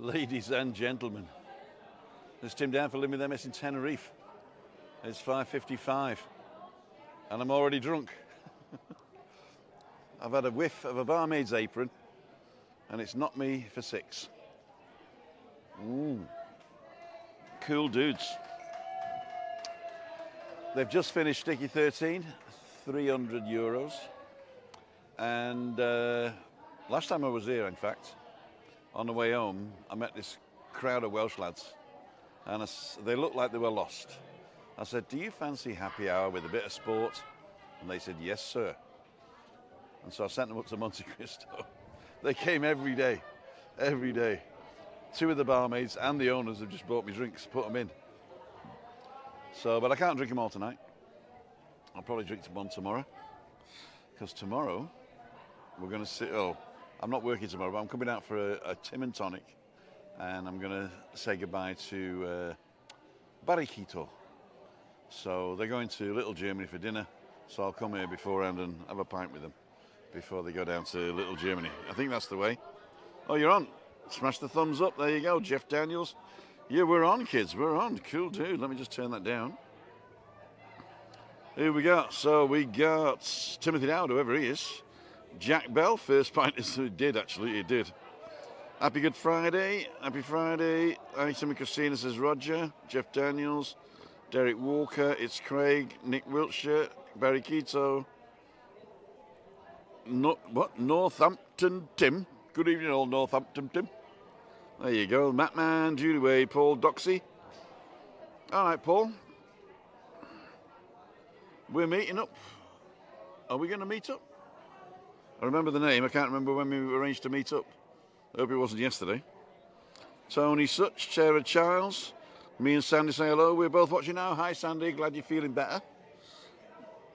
Ladies and gentlemen, it's Tim down for Living with MS in Tenerife. It's 5:55 and I'm already drunk. I've had a whiff of a barmaid's apron and it's knocked me for 6. Cool dudes. They've just finished Sticky 13, €300. And last time I was here, in fact, on the way home, I met this crowd of Welsh lads, and they looked like they were lost. I said, "Do you fancy happy hour with a bit of sport?" And they said, "Yes, sir." And so I sent them up to Monte Cristo. They came every day, every day. 2 of the barmaids and the owners have just bought me drinks, put them in. So, but I can't drink them all tonight. I'll probably drink one tomorrow, because tomorrow we're going to sit. Oh, I'm not working tomorrow, but I'm coming out for a Tim and tonic, and I'm going to say goodbye to Barriquito. So they're going to Little Germany for dinner, so I'll come here beforehand and have a pint with them before they go down to Little Germany. I think that's the way. Oh, you're on. Smash the thumbs up. There you go, Jeff Daniels. Yeah, we're on, kids. We're on. Cool, dude. Let me just turn that down. Here we go. So we got Timothy Dowd, whoever he is. Jack Bell, first pint. It did, actually. It did. Happy Good Friday. Happy Friday. Timmy Christina says Roger. Jeff Daniels. Derek Walker. It's Craig. Nick Wiltshire. Barry Keto. Northampton Tim. Good evening, old Northampton Tim. There you go. Mattman, Julie Way, Paul Doxy. All right, Paul. We're meeting up. Are we going to meet up? I remember the name. I can't remember when we arranged to meet up. I hope it wasn't yesterday. Tony Such, Sarah Childs. Me and Sandy say hello. We're both watching now. Hi, Sandy. Glad you're feeling better.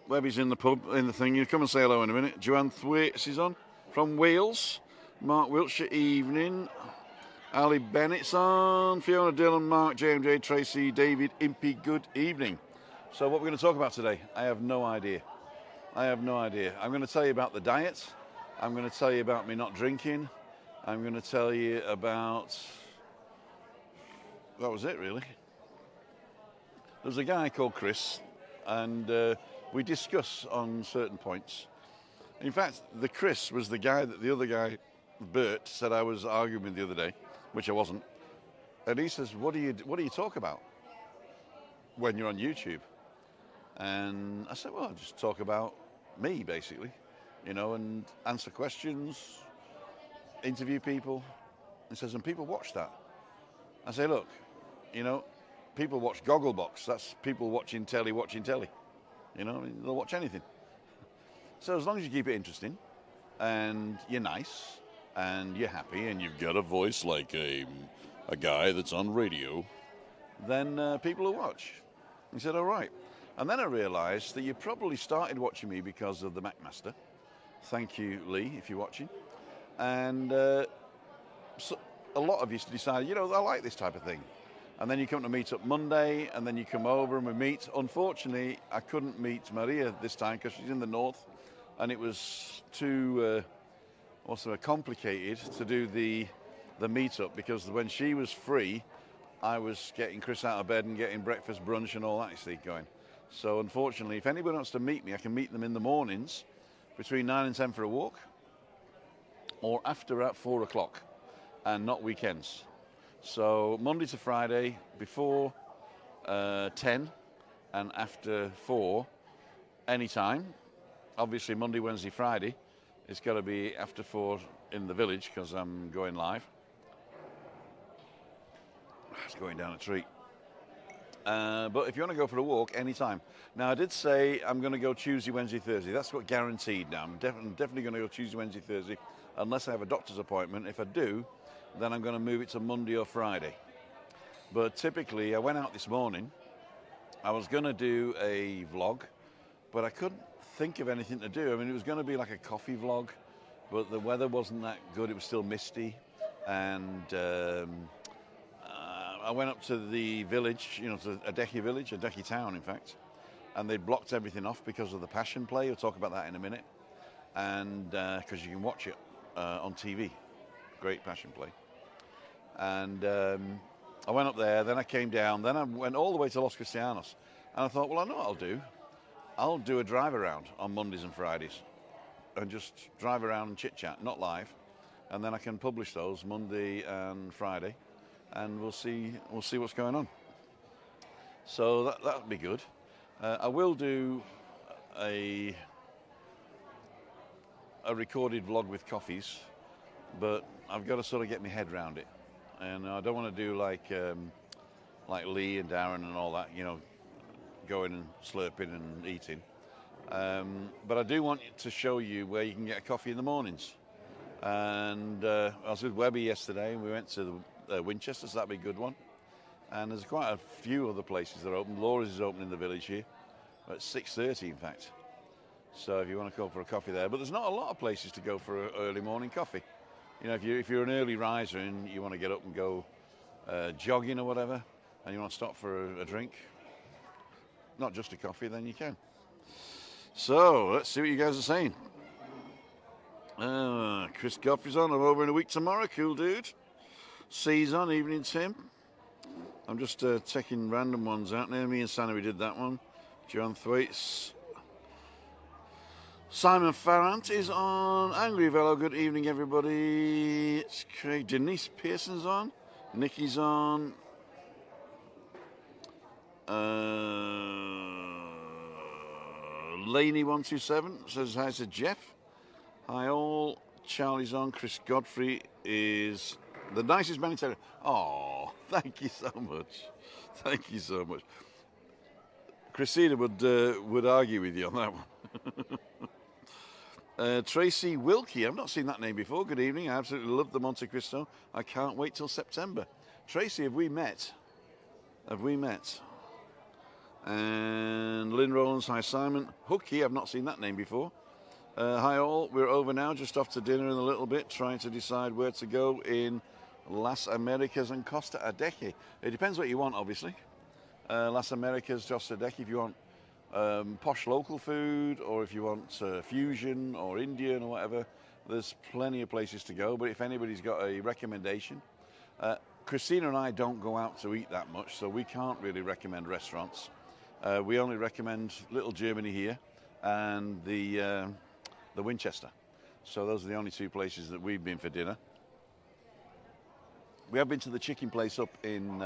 Webby's in the pub, in the thing. You come and say hello in a minute. Joanne Thwaites is on from Wales. Mark Wiltshire, evening. Ali Bennett's on. Fiona Dillon, Mark, JMJ, Tracy, David, Impey, good evening. So what we're going to talk about today, I have no idea. I'm going to tell you about the diet. I'm going to tell you about me not drinking. I'm going to tell you about... That was it, really. There's a guy called Chris, and we discuss on certain points. In fact, the Chris was the guy that the other guy, Bert, said I was arguing with the other day, which I wasn't. And he says, what do you talk about when you're on YouTube? And I said, well, I just talk about me, basically, and answer questions, interview people. He says, and people watch that. I say, look, people watch Gogglebox. That's people watching telly. They'll watch anything. So as long as you keep it interesting, and you're nice, and you're happy, and you've got a voice like a guy that's on radio, then people will watch. He said, all right. And then I realised that you probably started watching me because of the McMaster. Thank you, Lee, if you're watching. And so a lot of you decided, I like this type of thing. And then you come to Meetup Monday, and then you come over and we meet. Unfortunately, I couldn't meet Maria this time because she's in the north, and it was too complicated to do the meetup, because when she was free, I was getting Chris out of bed and getting breakfast, brunch, and all that going. So unfortunately, if anybody wants to meet me, I can meet them in the mornings between 9 and 10 for a walk, or after at 4 o'clock, and not weekends. So Monday to Friday, before 10 and after 4, anytime. Obviously Monday, Wednesday, Friday, it's got to be after 4 in the village because I'm going live. It's going down a tree. But if you want to go for a walk, anytime. Now, I did say I'm going to go Tuesday, Wednesday, Thursday. That's what guaranteed now. I'm definitely going to go Tuesday, Wednesday, Thursday, unless I have a doctor's appointment. If I do, then I'm going to move it to Monday or Friday. But typically, I went out this morning. I was going to do a vlog, but I couldn't think of anything to do. I mean, it was going to be like a coffee vlog, but the weather wasn't that good. It was still misty, and I went up to the village, to Adeki village, Adeki town, in fact, and they blocked everything off because of the Passion Play. We'll talk about that in a minute, and because you can watch it on TV. Great Passion Play. And I went up there, then I came down, then I went all the way to Los Cristianos. And I thought, well, I know what I'll do. I'll do a drive around on Mondays and Fridays and just drive around and chit-chat, not live. And then I can publish those Monday and Friday, and we'll see what's going on. So that'll be good. I will do a recorded vlog with coffees, but I've got to sort of get my head around it. And I don't want to do like Lee and Darren and all that, you know, going and slurping and eating. But I do want to show you where you can get a coffee in the mornings. And I was with Webby yesterday, and we went to the Winchester, so that'd be a good one. And there's quite a few other places that are open. Laura's is open in the village here at 6:30, in fact. So if you want to go for a coffee there, but there's not a lot of places to go for an early morning coffee. You know, if you're an early riser and you want to get up and go jogging or whatever, and you want to stop for a drink, not just a coffee, then you can. So let's see what you guys are saying. Chris Godfrey's on. I'm over in a week tomorrow. Cool dude. C's on. Evening, Tim. I'm just checking random ones out there. Me and Sanna, we did that one. John Thwaites. Simon Farrant is on. Angry Velo, good evening, everybody. It's Craig. Denise Pearson's on. Nikki's on. Laney127 says hi to Jeff. Hi all. Charlie's on. Chris Godfrey is the nicest man in Tenerife. Oh, thank you so much. Thank you so much. Christina would argue with you on that one. Tracy Wilkie, I've not seen that name before. Good evening. I absolutely love the Monte Cristo. I can't wait till September. Tracy, have we met? Have we met? And Lynn Rollins, hi Simon. Hookie, I've not seen that name before. Hi all, we're over now, just off to dinner in a little bit, trying to decide where to go in Las Americas and Costa Adeje. It depends what you want, obviously. Las Americas, Costa Adeje, if you want posh local food, or if you want fusion or Indian or whatever, there's plenty of places to go. But if anybody's got a recommendation, Christina and I don't go out to eat that much, so we can't really recommend restaurants. We only recommend Little Germany here and the Winchester. So those are the only two places that we've been for dinner. We have been to the chicken place up in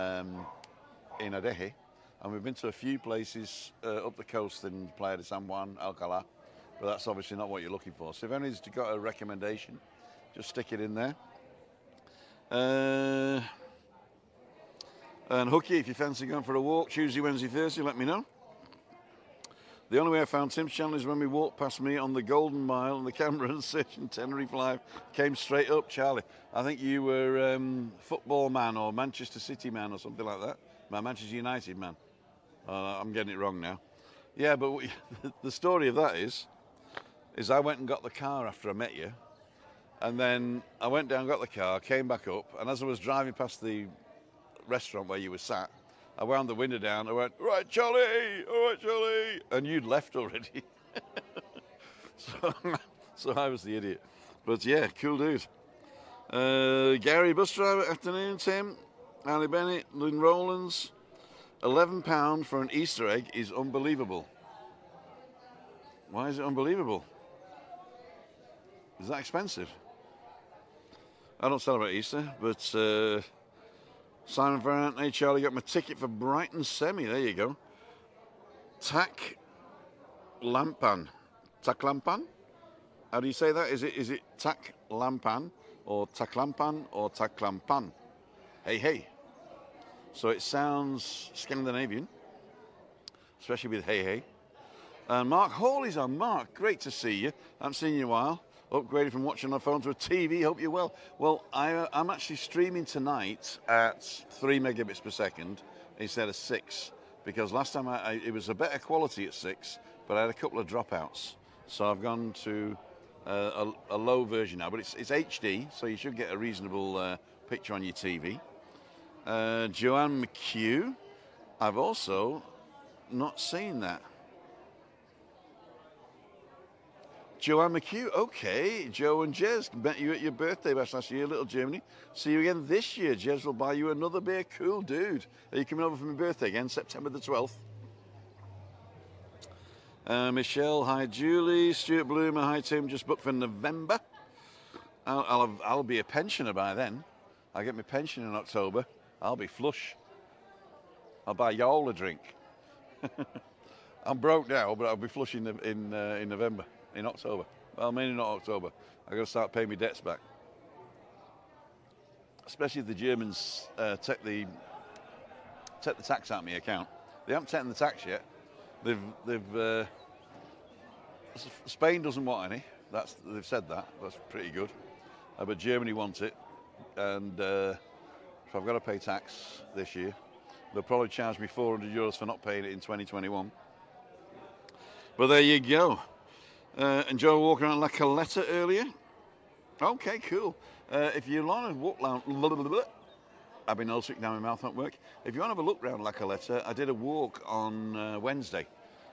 Adeje, and we've been to a few places up the coast in Playa de San Juan, Alcalá, but that's obviously not what you're looking for. So if anybody's got a recommendation, just stick it in there. And Hookie, if you fancy going for a walk Tuesday, Wednesday, Thursday, let me know. The only way I found Tim's channel is when we walked past me on the Golden Mile and the camera and searching Tenerife Live came straight up, Charlie. I think you were Football Man or Manchester City Man or something like that. Manchester United Man. I'm getting it wrong now. Yeah, but the story of that is I went and got the car after I met you. And then I went down, got the car, came back up, and as I was driving past the restaurant where you were sat, I wound the window down. I went, all right, Charlie, and you'd left already. so I was the idiot. But yeah, cool dude. Gary, bus driver, afternoon, Tim. Ali Bennett, Lynn Rowlands. £11 for an Easter egg is unbelievable. Why is it unbelievable? Is that expensive? I don't celebrate Easter, but Simon Farrant, hey Charlie, got my ticket for Brighton semi. There you go. Tak Lampan. How do you say that? Is it Tak Lampan or Taklampan or Taklampan? Hey. So it sounds Scandinavian, especially with hey. Mark Hawley's on. Mark, great to see you. I haven't seen you in a while. Upgraded from watching on a phone to a TV. Hope you're well. Well, I'm actually streaming tonight at 3 megabits per second instead of 6, because last time it was a better quality at 6, but I had a couple of dropouts. So I've gone to a low version now, but it's HD, so you should get a reasonable picture on your TV. Joanne McHugh, I've also not seen that. Joanne McHugh, okay. Joe and Jez, met you at your birthday bash last year, Little Germany. See you again this year. Jez will buy you another beer. Cool, dude. Are you coming over for my birthday again, September the 12th? Michelle, hi Julie. Stuart Bloomer, hi Tim. Just booked for November. I'll be a pensioner by then. I get my pension in October. I'll be flush. I'll buy y'all a drink. I'm broke now, but I'll be flush in November, in October. Well, mainly not October. I got to start paying my debts back. Especially if the Germans take the tax out of my account. They haven't taken the tax yet. Spain doesn't want any. They've said that. That's pretty good. But Germany wants it, and so I've got to pay tax this year. They'll probably charge me €400 for not paying it in 2021. But there you go. And Joe walking around La Caleta earlier. Okay, cool. If you want to walk around, I've been all sick now, my mouth won't work. If you want to have a look around La Caleta, I did a walk on Wednesday.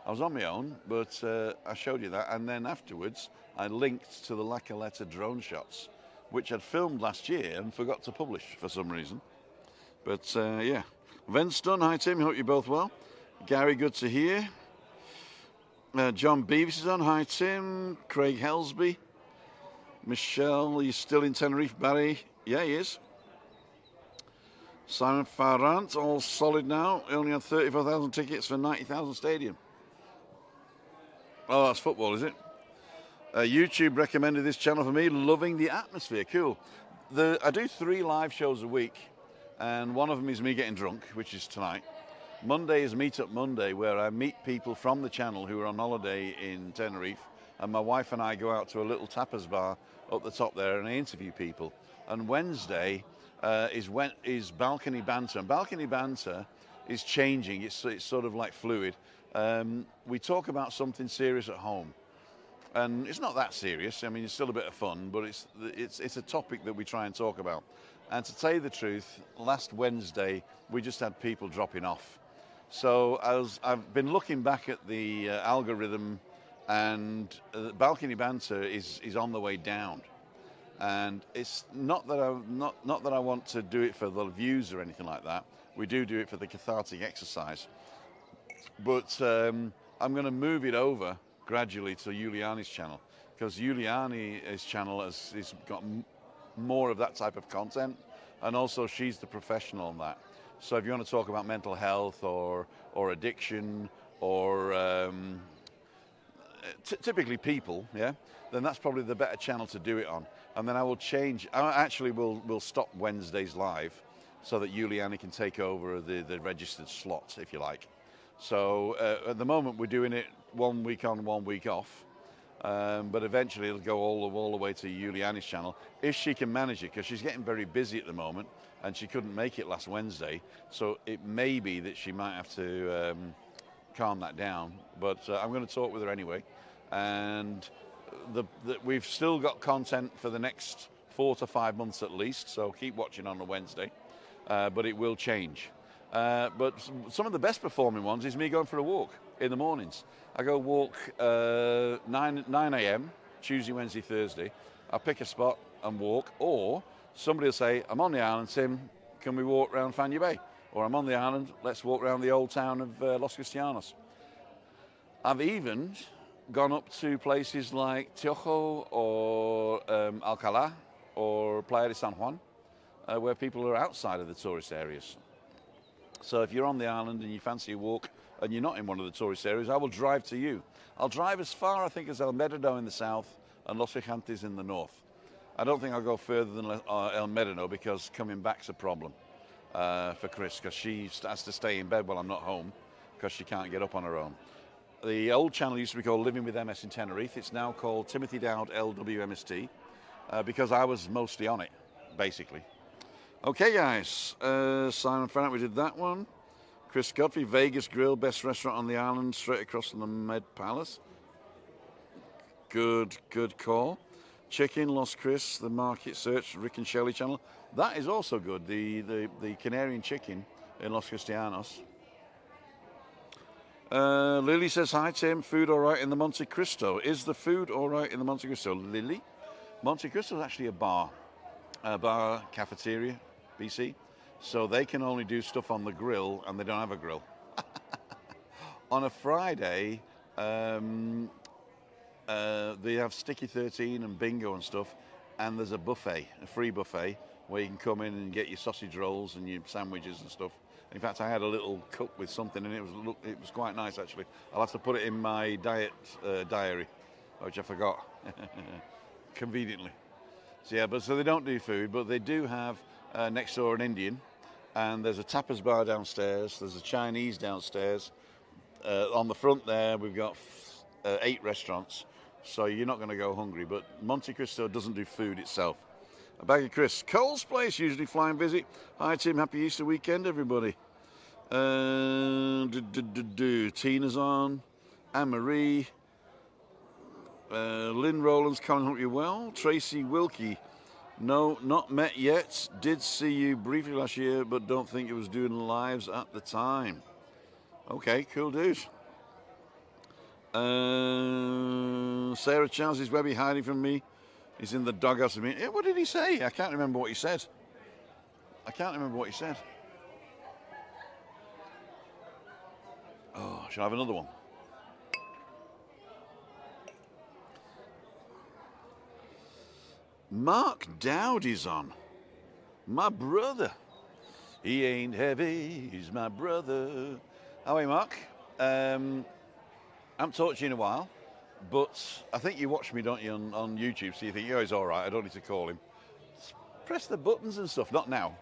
I was on my own, but I showed you that. And then afterwards, I linked to the La Caleta drone shots, which I'd filmed last year and forgot to publish for some reason. But yeah. Vince Dunn, hi Tim, hope you're both well. Gary, good to hear. John Beavis is on, hi Tim. Craig Helsby. Michelle, he's still in Tenerife. Barry, yeah, he is. Simon Farrant, all solid now. Only had 34,000 tickets for 90,000 stadium. Oh, that's football, is it? YouTube recommended this channel for me. Loving the atmosphere. Cool. I do 3 live shows a week, and one of them is me getting drunk, which is tonight. Monday is Meetup Monday, where I meet people from the channel who are on holiday in Tenerife, and my wife and I go out to a little tapas bar up the top there, and I interview people. And Wednesday is Balcony Banter. And Balcony Banter is changing. It's sort of like fluid. We talk about something serious at home. And it's not that serious. I mean, it's still a bit of fun, but it's a topic that we try and talk about. And to tell you the truth, last Wednesday, we just had people dropping off. So I've been looking back at the algorithm, and Balcony Banter is on the way down. And it's not that I want to do it for the views or anything like that. We do it for the cathartic exercise. But I'm going to move it over gradually to Juliani's channel, because Juliani's channel has got more of that type of content, and also she's the professional on that. So if you want to talk about mental health or addiction or typically people, yeah, then that's probably the better channel to do it on. And then I will change. I actually will stop Wednesdays live so that Juliani can take over the registered slot, if you like. So at the moment we're doing it 1 week on, 1 week off. But eventually it'll go all the way to Juliani's channel, if she can manage it, because she's getting very busy at the moment and she couldn't make it last Wednesday. So it may be that she might have to calm that down. But I'm going to talk with her anyway. And we've still got content for the next 4 to 5 months at least. So keep watching on a Wednesday. But it will change. But some of the best performing ones is me going for a walk in the mornings. I go walk 9 a.m. Tuesday, Wednesday, Thursday. I pick a spot and walk, or somebody will say, I'm on the island, Tim, can we walk around Fania Bay? Or I'm on the island, let's walk around the old town of Los Cristianos. I've even gone up to places like Tiojo or Alcalá or Playa de San Juan, where people are outside of the tourist areas. So if you're on the island and you fancy a walk and you're not in one of the tourist areas, I will drive to you. I'll drive as far, I think, as El Médano in the south and Los Gigantes in the north. I don't think I'll go further than El Médano, because coming back's a problem for Chris, because she has to stay in bed while I'm not home because she can't get up on her own. The old channel used to be called Living with MS in Tenerife. It's now called Timothy Dowd LWMST because I was mostly on it, basically. Okay, guys. Simon Farrant, we did that one. Chris Godfrey, Vegas Grill, best restaurant on the island, straight across from the Med Palace. Good call. Chicken, Lost Chris, the Market Search, Rick and Shelley channel. That is also good, the Canarian chicken in Los Cristianos. Lily says, hi Tim, food all right in the Monte Cristo? Is the food all right in the Monte Cristo, Lily? Monte Cristo is actually a bar cafeteria, BC. So they can only do stuff on the grill, and they don't have a grill. On a Friday, they have Sticky 13 and bingo and stuff, and there's a buffet, a free buffet, where you can come in and get your sausage rolls and your sandwiches and stuff. In fact, I had a little cup with something in it. It was quite nice, actually. I'll have to put it in my diary, which I forgot, conveniently. So yeah, so they don't do food, but they do have next door an Indian, and there's a tapas bar downstairs. There's a Chinese downstairs. On the front there, we've got 8 restaurants, so you're not going to go hungry. But Monte Cristo doesn't do food itself. A bag of crisps. Cole's Place, usually fly and visit. Hi Tim, happy Easter weekend, everybody. Tina's on. Anne-Marie. Lynn Rowlands, Colin, hope you're well. Tracy Wilkie. No, not met yet. Did see you briefly last year, but don't think it was doing lives at the time. Okay, cool dude. Sarah Charles is Webby hiding from me. He's in the doghouse with me. Yeah, what did he say? I can't remember what he said. Oh, shall I have another one? Mark Dowdy's on. My brother. He ain't heavy, he's my brother. How are you, Mark? I haven't talked to you in a while, but I think you watch me, don't you, on YouTube, so you think, oh, he's all right, I don't need to call him. Just press the buttons and stuff. Not now.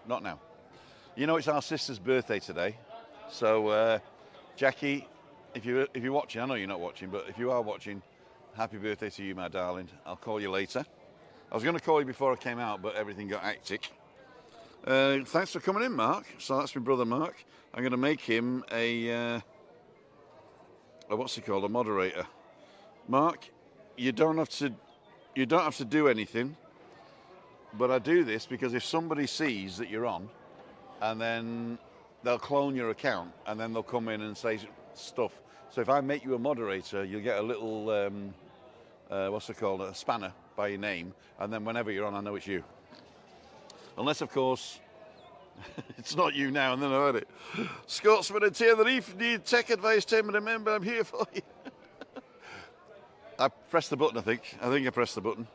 You know, it's our sister's birthday today, so Jackie, if you're watching, I know you're not watching, but if you are watching, happy birthday to you, my darling. I'll call you later. I was going to call you before I came out, but everything got hectic. Thanks for coming in, Mark. So that's my brother, Mark. I'm going to make him a what's he called? A moderator. Mark, you don't have to do anything, but I do this because if somebody sees that you're on, and then they'll clone your account, and then they'll come in and say stuff. So if I make you a moderator, you'll get a little what's it called? A spanner by your name, and then whenever you're on, I know it's you. Unless, of course, it's not you now, and then I heard it. Scotsman and Tenerife need tech advice, Tim, remember I'm here for you. I pressed the button, I think. I pressed the button.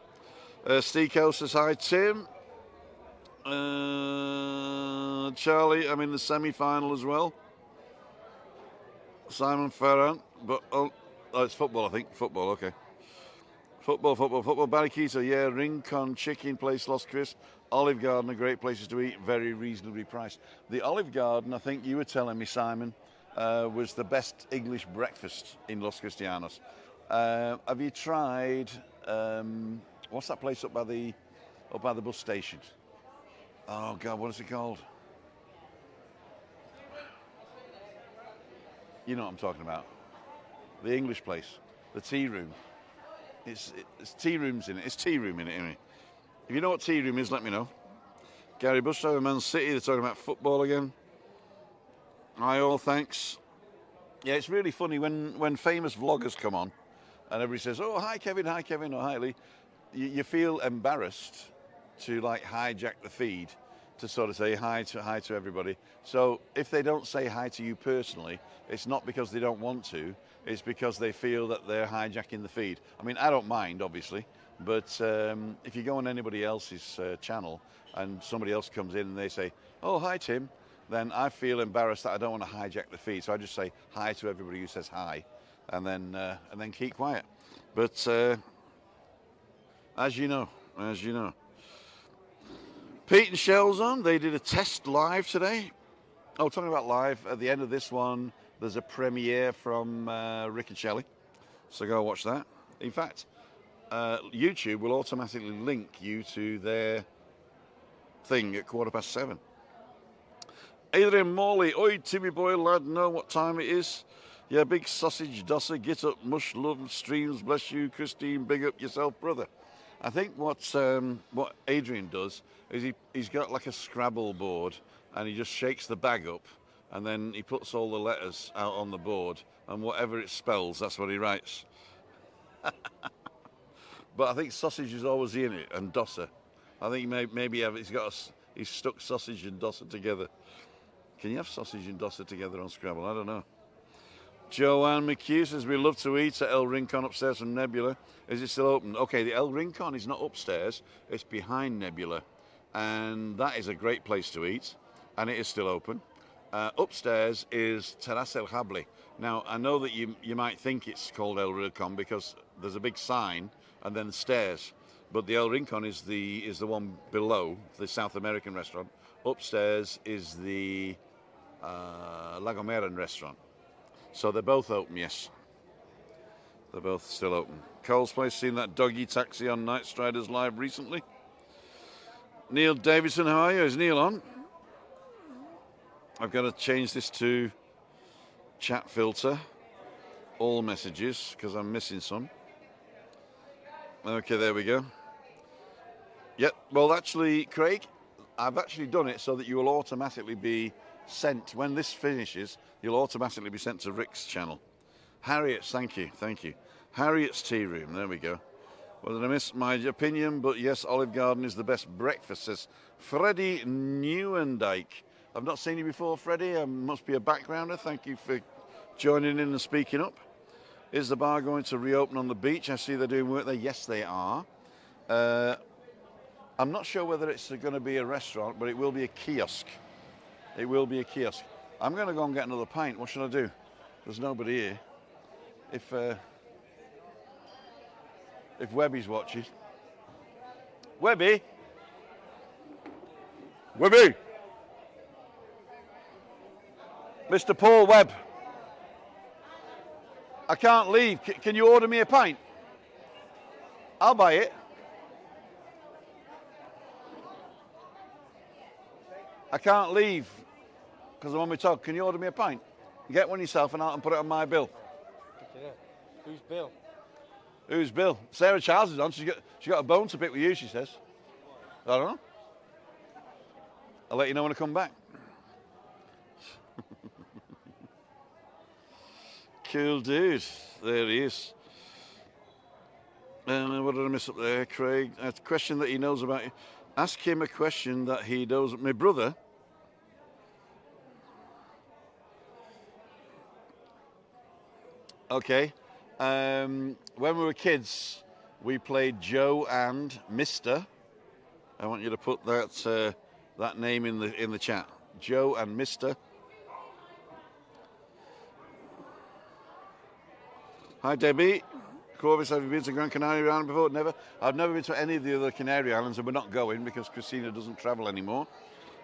Steakhouse says, hi, Tim. Charlie, I'm in the semi-final as well. Simon Ferrand, but, oh, it's football, I think. Football, okay. Football. Barry Keto, yeah. Rincon Chicken Place, Los Cris. Olive Garden are great places to eat, very reasonably priced. The Olive Garden, I think you were telling me, Simon, was the best English breakfast in Los Cristianos. Have you tried, what's that place up by the bus station? Oh, God, what is it called? You know what I'm talking about. The English place, the tea room. It's tea rooms in it. It's tea room in it, anyway. If you know what tea room is, let me know. Gary Bush over Man City. They're talking about football again. Hi all, thanks. Yeah, it's really funny when famous vloggers come on, and everybody says, "Oh, hi Kevin, or hi Lee." You feel embarrassed to like hijack the feed to sort of say hi to everybody. So if they don't say hi to you personally, it's not because they don't want to. It's because they feel that they're hijacking the feed. I mean, I don't mind, obviously, but if you go on anybody else's channel and somebody else comes in and they say, oh, hi, Tim, then I feel embarrassed that I don't want to hijack the feed. So I just say hi to everybody who says hi and then keep quiet. But as you know, Pete and Shell's on. They did a test live today. Oh, talking about live, at the end of this one, there's a premiere from Rick and Shelley, so go watch that. In fact, YouTube will automatically link you to their thing at 7:15. Adrian Morley, oi Timmy boy lad, know what time it is? Yeah, big sausage dosser, get up, mush, love, streams, bless you, Christine, big up yourself, brother. I think what Adrian does is he's got like a Scrabble board and he just shakes the bag up and then he puts all the letters out on the board and whatever it spells, that's what he writes. But I think sausage is always in it, and dossa. I think maybe he's stuck sausage and dossa together. Can you have sausage and dossa together on Scrabble? I don't know. Joanne McHugh says, we love to eat at El Rincon upstairs from Nebula. Is it still open? Okay, the El Rincon is not upstairs, it's behind Nebula. And that is a great place to eat, and it is still open. Upstairs is Terrace El Habli. Now, I know that you might think it's called El Rincon because there's a big sign and then stairs. But the El Rincon is the one below, the South American restaurant. Upstairs is the La Gomera restaurant. So they're both open, yes. They're both still open. Cole's Place, seen that doggy taxi on Night Striders Live recently. Neil Davidson, how are you? Is Neil on? I've got to change this to chat filter. All messages, because I'm missing some. Okay, there we go. Yep, well actually, Craig, I've actually done it so that you will automatically be sent, when this finishes, you'll automatically be sent to Rick's channel. Harriet's, thank you. Harriet's Tea Room, there we go. Well, did I miss my opinion? But yes, Olive Garden is the best breakfast, says Freddie Neuendijk. I've not seen you before, Freddie. I must be a backgrounder. Thank you for joining in and speaking up. Is the bar going to reopen on the beach? I see they're doing work there. Yes, they are. I'm not sure whether it's going to be a restaurant, but it will be a kiosk. It will be a kiosk. I'm going to go and get another pint. What should I do? There's nobody here. If Webby's watching. Webby! Webby! Mr. Paul Webb. I can't leave. Can you order me a pint? I'll buy it. I can't leave because I'm on my talk. Can you order me a pint? Get one yourself and I'll put it on my bill. Who's Bill? Who's Bill? Sarah Charles is on. She got a bone to pick with you, she says. I don't know. I'll let you know when I come back. Cool dude. There he is. And what did I miss up there, Craig? A question that he knows about you. Ask him a question that he knows. My brother. Okay. When we were kids, we played Joe and Mr. I want you to put that name in the chat. Joe and Mr. Hi, Debbie. Corvus, have you been to Gran Canaria Island before? Never. I've never been to any of the other Canary Islands, and we're not going because Christina doesn't travel anymore.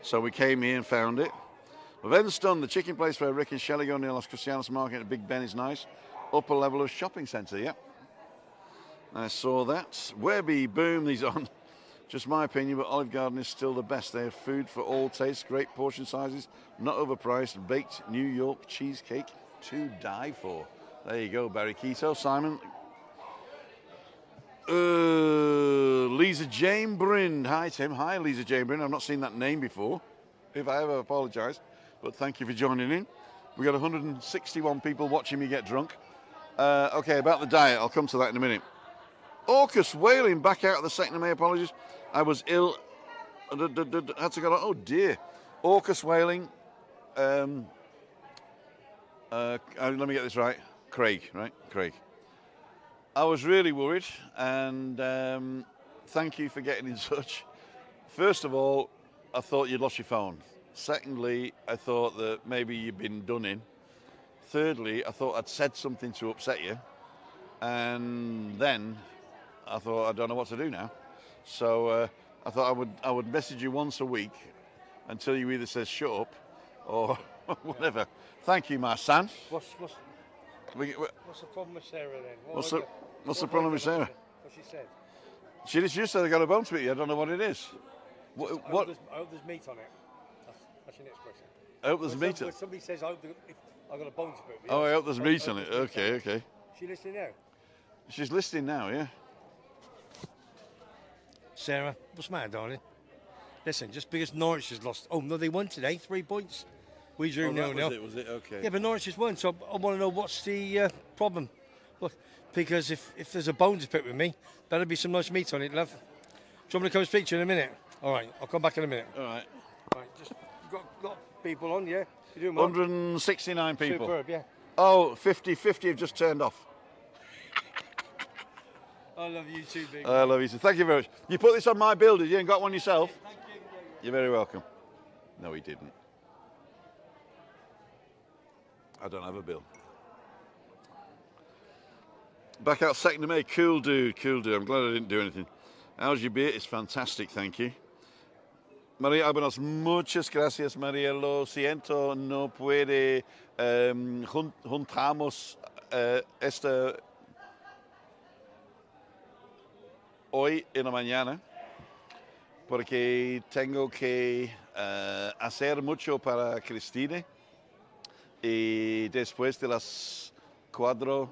So we came here and found it. Venstone, the chicken place where Rick and Shelley go near Los Cristianos Market at Big Ben is nice. Upper level of shopping centre, yep. I saw that. Webby, boom, these on. Just my opinion, but Olive Garden is still the best. They have food for all tastes, great portion sizes, not overpriced, baked New York cheesecake to die for. There you go, Barry Keto. Simon. Lisa Jane Bryn. Hi, Tim. Hi, Lisa Jane Bryn. I've not seen that name before. If I ever apologise. But thank you for joining in. We got 161 people watching me get drunk. Okay, about the diet. I'll come to that in a minute. Orcus whaling back out of the 2nd of May. Apologies. I was ill. Had to go. Oh, dear. Orcus whaling. Let me get this right. Craig, right? Craig. I was really worried, and thank you for getting in touch. First of all, I thought you'd lost your phone. Secondly, I thought that maybe you'd been done in. Thirdly, I thought I'd said something to upset you. And then I thought, I don't know what to do now. So I thought I would message you once a week until you either says shut up or whatever. Thank you, my son. What's the problem with Sarah then? What's the problem with Sarah? What she said? She just said I got a bone to pick you. I don't know what it is. I hope there's meat on it. That's your next question. I hope there's meat on it. Somebody says I got a bone to pick. Oh, I hope there's meat on it. Okay. She listening now? She's listening now, yeah. Sarah, what's the matter, darling? Listen, just because Norwich has lost. Oh, no, they won today. 3 points. We drew nil nil. Was it? Okay. Yeah, but Norwich just won, so I want to know what's the problem. Look, because if there's a bone to pick with me, better be some nice meat on it, love. Do you want me to come and speak to you in a minute? All right, I'll come back in a minute. All right. Just you've got people on, yeah? You're doing well? 169 people. Superb, yeah. Oh, 50 have just turned off. I love you too, big. I love you too. Thank you very much. You put this on my bill, did you? And got one yourself? Thank you. You're very welcome. No, he didn't. I don't have a bill. Back out 2nd of May. Cool dude. I'm glad I didn't do anything. How's your beer? It's fantastic, thank you. María, buenas, muchas gracias, María. Lo siento, no puede juntamos esta hoy en la mañana porque tengo que hacer mucho para Cristina y después de las 4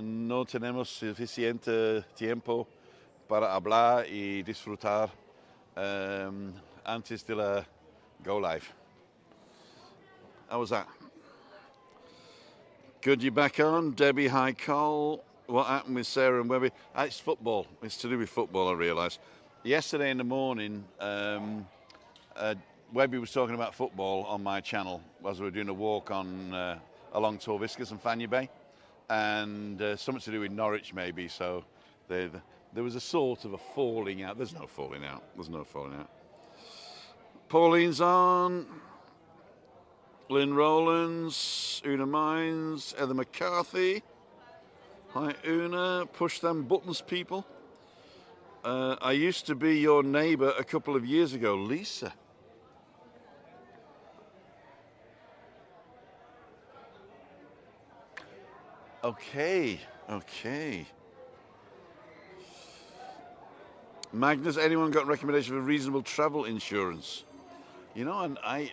no tenemos suficiente tiempo para hablar y disfrutar antes de la go live. How was that? Good, you back on. Debbie, hi, Cole. What happened with Sarah and Webby? It's football. It's to do with football, I realise. Yesterday in the morning, Webby was talking about football on my channel as we were doing a walk on along Torviscus and Fania Bay, and something to do with Norwich maybe. So there was a sort of a falling out. There's no falling out. Pauline's on. Lynn Rowlands, Una Mines, Heather McCarthy. Hi, Una. Push them buttons, people. I used to be your neighbour a couple of years ago, Lisa. Okay. Magnus, anyone got a recommendation for reasonable travel insurance? You know, and I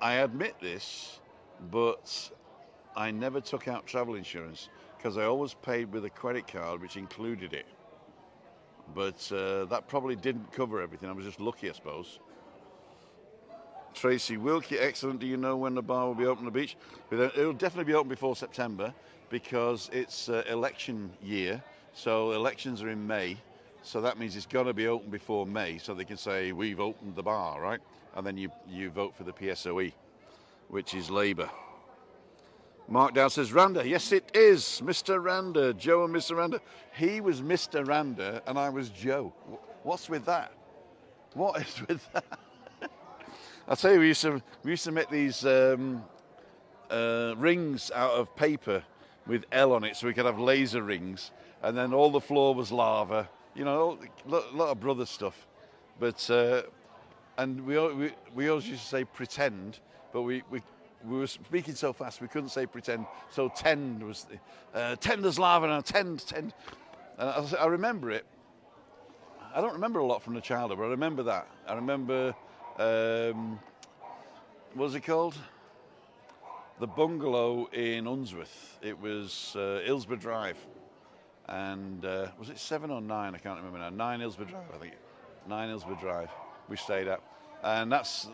admit this, but I never took out travel insurance because I always paid with a credit card which included it. But that probably didn't cover everything. I was just lucky, I suppose. Tracy Wilkie, excellent. Do you know when the bar will be open on the beach? It'll definitely be open before September because it's election year. So elections are in May. So that means it's got to be open before May so they can say, we've opened the bar, right? And then you vote for the PSOE, which is Labour. Mark Dow says, Randa. Yes, it is. Mr. Randa. Joe and Mr. Randa. He was Mr. Randa and I was Joe. What's with that? What is with that? I'll tell you, we used to make these rings out of paper with L on it so we could have laser rings. And then all the floor was lava. You know, a lot of brother stuff. But, and we always used to say pretend, but we were speaking so fast we couldn't say pretend. So tend was, tend as lava now, tend. And I remember it. I don't remember a lot from the childhood, but I remember that. I remember, what was it called? The bungalow in Unsworth. It was Hillsborough Drive. And was it 7 or 9? I can't remember now. 9 Hillsborough Drive, I think. 9 Hillsborough Drive. We stayed at, and that's.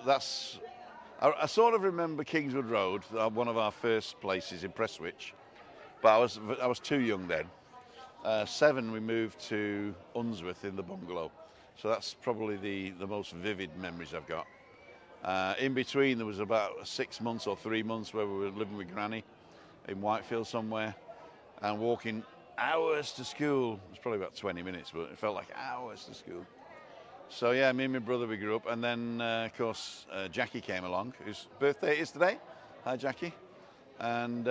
I sort of remember Kingswood Road, one of our first places in Prestwich, but I was too young then. 7, we moved to Unsworth in the bungalow, so that's probably the most vivid memories I've got. In between, there was about 6 months or 3 months where we were living with Granny in Whitefield somewhere, and walking hours to school. It was probably about 20 minutes, but it felt like hours to school. So yeah, me and my brother, we grew up, and then of course Jackie came along, whose birthday is today. Hi Jackie. And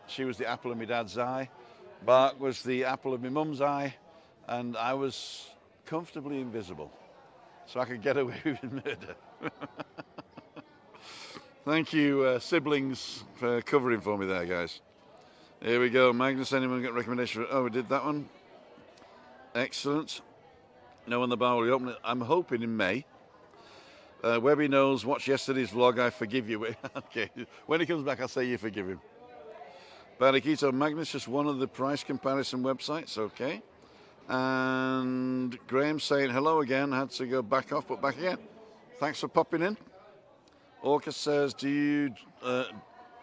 she was the apple of my dad's eye. Bart was the apple of my mum's eye, and I was comfortably invisible, so I could get away with murder. Thank you, siblings, for covering for me there, guys. Here we go. Magnus, anyone got a recommendation? Oh, we did that one. Excellent. No one the bar will be open. I'm hoping in May. Webby knows, watch yesterday's vlog, I forgive you. Okay, when he comes back, I'll say you forgive him. Barikito Magnus, just one of the price comparison websites, okay. And Graham saying hello again, had to go back off, but back again. Thanks for popping in. Orca says, do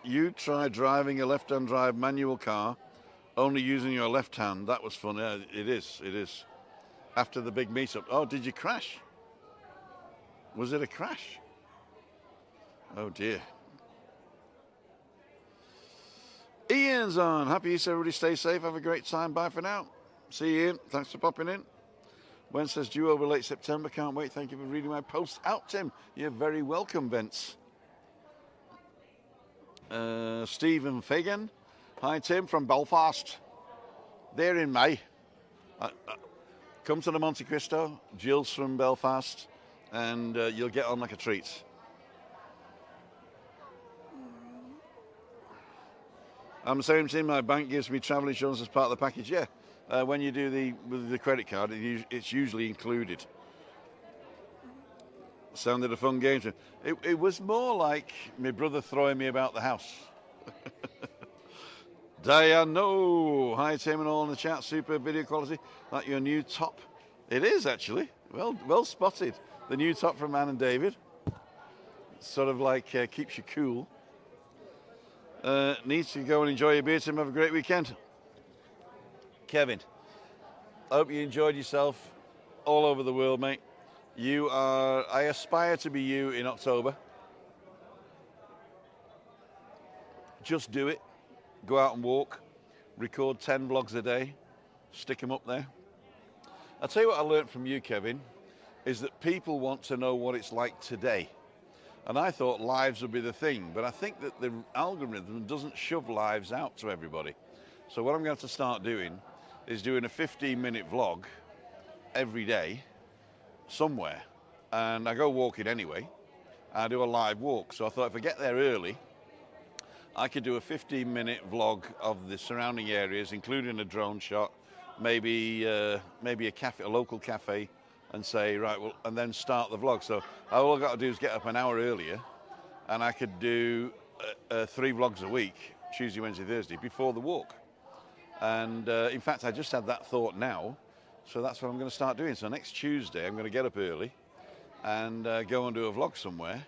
you try driving a left-hand drive manual car, only using your left hand? That was fun. Yeah, it is. After the big meetup. Oh, did you crash? Was it a crash? Oh dear. Ian's on. Happy Easter, everybody. Stay safe. Have a great time. Bye for now. See you, Ian. Thanks for popping in. Gwen says, due over late September. Can't wait. Thank you for reading my posts out, Tim. You're very welcome, Vince. Stephen Fagan. Hi, Tim, from Belfast. There in May. Come to the Monte Cristo. Jill's from Belfast. And you'll get on like a treat. I'm the same thing. My bank gives me travel insurance as part of the package. Yeah, when you do with the credit card, it's usually included. Sounded a fun game. It was more like my brother throwing me about the house. Diano, hi Tim and all in the chat. Super video quality. That your new top? It is actually. Well spotted. The new top from Ann and David. Sort of like keeps you cool. Needs to go and enjoy your beer, Tim. Have a great weekend. Kevin, I hope you enjoyed yourself all over the world, mate. I aspire to be you in October. Just do it. Go out and walk. Record 10 vlogs a day. Stick them up there. I'll tell you what I learned from you, Kevin, is that people want to know what it's like today. And I thought lives would be the thing, but I think that the algorithm doesn't shove lives out to everybody. So what I'm going to start doing is doing a 15-minute vlog every day somewhere. And I go walking anyway. I do a live walk. So I thought if I get there early, I could do a 15-minute vlog of the surrounding areas, including a drone shot, maybe a cafe, a local cafe, and say, right, well, and then start the vlog. So all I've got to do is get up an hour earlier, and I could do 3 vlogs a week, Tuesday, Wednesday, Thursday, before the walk. And in fact, I just had that thought now, so that's what I'm going to start doing. So next Tuesday, I'm going to get up early and go and do a vlog somewhere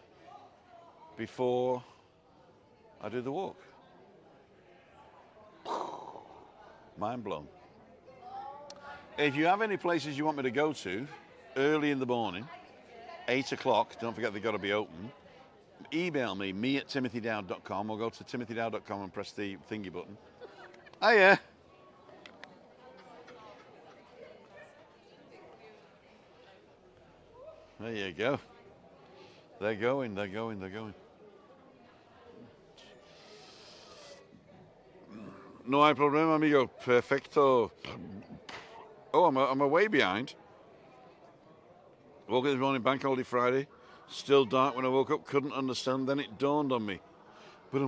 before I do the walk. Mind blown. If you have any places you want me to go to, early in the morning, 8 o'clock, don't forget they've got to be open, email me at timothydowd.com, or go to timothydowd.com and press the thingy button. Hiya. There you go. They're going. No hay problema, amigo. Perfecto. Oh, I'm way behind. Woke up this morning, bank holiday Friday. Still dark when I woke up. Couldn't understand. Then it dawned on me. But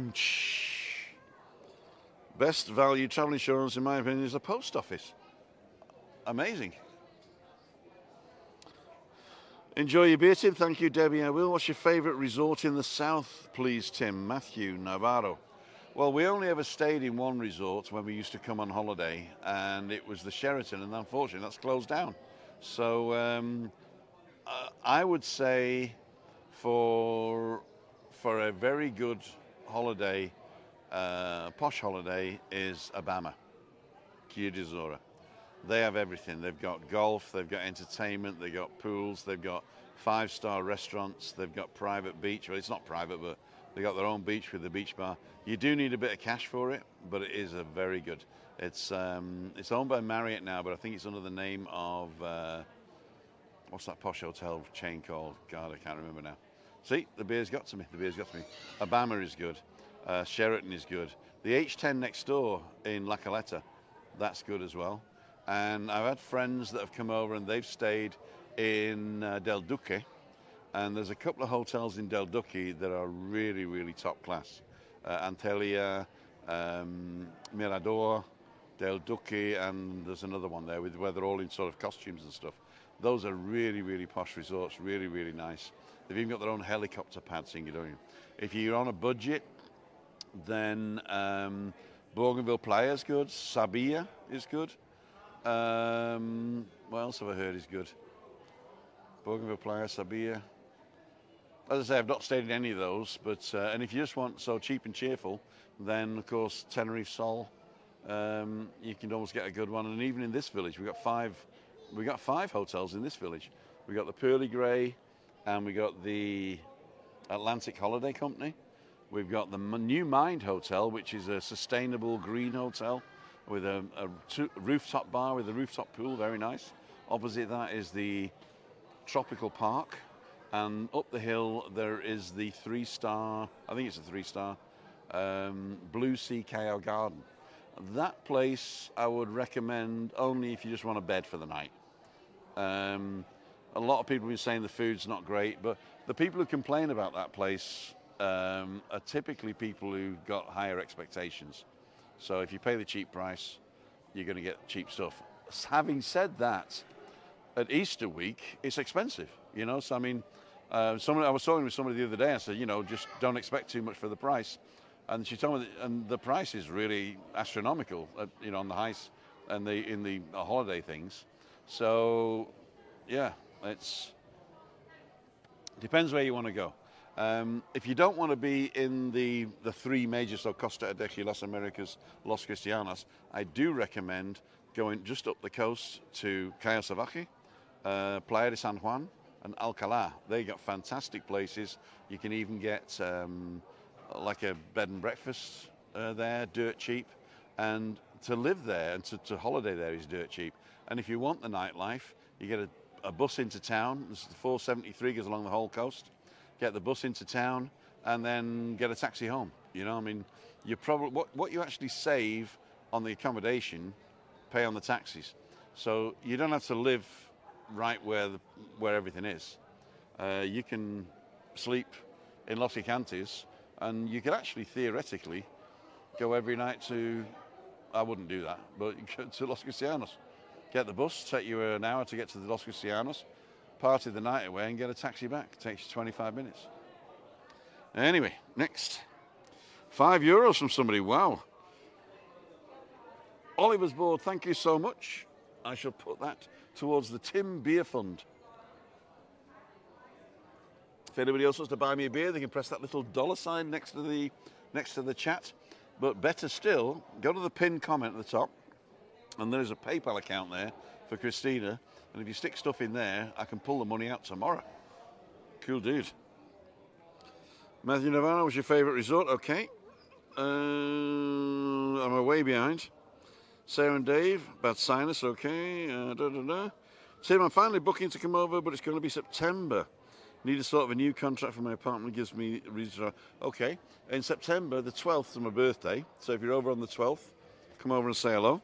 best value travel insurance, in my opinion, is the post office. Amazing. Enjoy your beer, Tim. Thank you, Debbie. I will. What's your favourite resort in the south, please, Tim? Matthew Navarro. Well, we only ever stayed in one resort when we used to come on holiday, and it was the Sheraton, and unfortunately that's closed down. So I would say for a very good holiday, posh holiday, is Abama, Chia de Zora. They have everything. They've got golf, they've got entertainment, they've got pools, they've got 5-star restaurants, they've got private beach. Well, it's not private, but they've got their own beach with the beach bar. You do need a bit of cash for it, but it is a very good. It's owned by Marriott now, but I think it's under the name of, what's that posh hotel chain called? God, I can't remember now. See, the beer's got to me. Abama is good. Sheraton is good. The H10 next door in La Caleta, that's good as well. And I've had friends that have come over and they've stayed in Del Duque, and there's a couple of hotels in Del Duque that are really, really top class. Antalya, Mirador, Del Duque, and there's another one there where they're all in sort of costumes and stuff. Those are really, really posh resorts, really, really nice. They've even got their own helicopter pads in Gidonian. If you're on a budget, then Bougainville Playa is good, Sabia is good. What else have I heard is good? Bougainville Playa, Sabia. as I say, I've not stayed in any of those, but and if you just want so cheap and cheerful, then of course Tenerife Sol, you can always get a good one. And even in this village, we got five hotels in this village. We got the Pearly Grey, and we got the Atlantic Holiday Company. We've got the New Mind Hotel, which is a sustainable green hotel with a rooftop bar with a rooftop pool, very nice. Opposite that is the Tropical Park, and up the hill there is the 3-star, I think it's a 3-star, Blue Sea Cacao Garden. That place I would recommend only if you just want a bed for the night. A lot of people have been saying the food's not great, but the people who complain about that place are typically people who got higher expectations. So if you pay the cheap price, you're going to get cheap stuff. Having said that, at Easter week, it's expensive, you know. So I mean, I was talking with somebody the other day. I said, you know, just don't expect too much for the price. And she told me, and the price is really astronomical, you know, on the highs and in the holiday things. So, yeah, it depends where you want to go. If you don't want to be in the three major, so Costa Adeje, Las Americas, Los Cristianos, I do recommend going just up the coast to Cayo Salvaje, Playa de San Juan, and Alcalá. They got fantastic places. You can even get like a bed and breakfast there, dirt cheap, and to live there and to holiday there is dirt cheap. And if you want the nightlife, you get a bus into town. This is the 473, goes along the whole coast. Get the bus into town and then get a taxi home. You know, I mean, you probably what you actually save on the accommodation, pay on the taxis. So you don't have to live right where everything is. You can sleep in Los Icantes, and you could actually theoretically go every night to, I wouldn't do that, but to Los Cristianos. Get the bus, take you an hour to get to the Los Cristianos, party the night away and get a taxi back. It takes you 25 minutes. Anyway, next. €5 from somebody, wow. Oliver's board, thank you so much. I shall put that towards the Tim Beer Fund. If anybody else wants to buy me a beer, they can press that little $ next to the chat. But better still, go to the pinned comment at the top, and there is a PayPal account there for Christina. And if you stick stuff in there, I can pull the money out tomorrow. Cool dude. Matthew Navarro, was your favourite resort? Okay. I'm way behind. Sarah and Dave, bad sinus, okay. Tim, I'm finally booking to come over, but it's going to be September. Need a sort of a new contract for my apartment, gives me reason. Okay. In September, the 12th is my birthday. So if you're over on the 12th, come over and say hello.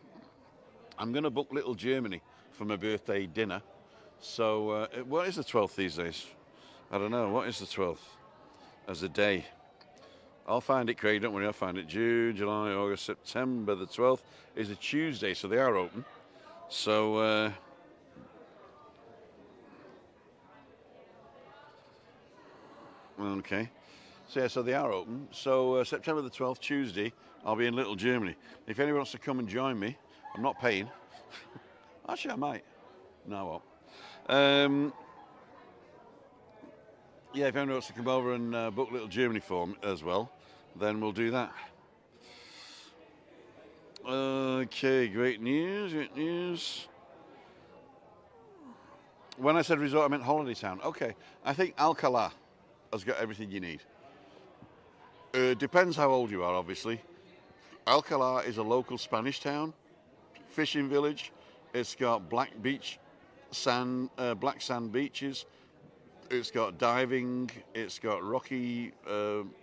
I'm going to book Little Germany for my birthday dinner. So what is the 12th these days? I don't know. What is the 12th as a day? I'll find it, Craig. Don't worry, I'll find it. June, July, August, September. The 12th is a Tuesday, so they are open. So okay. So yeah, so they are open. So September the 12th, Tuesday, I'll be in Little Germany. If anyone wants to come and join me, I'm not paying. Actually, I might. No, I won't. Yeah, if anyone wants to come over and book Little Germany for me as well, then we'll do that. Okay, great news, great news. When I said resort, I meant holiday town. Okay, I think Alcalá has got everything you need. Depends how old you are, obviously. Alcalá is a local Spanish town, fishing village. It's got black sand beaches. It's got diving. It's got rocky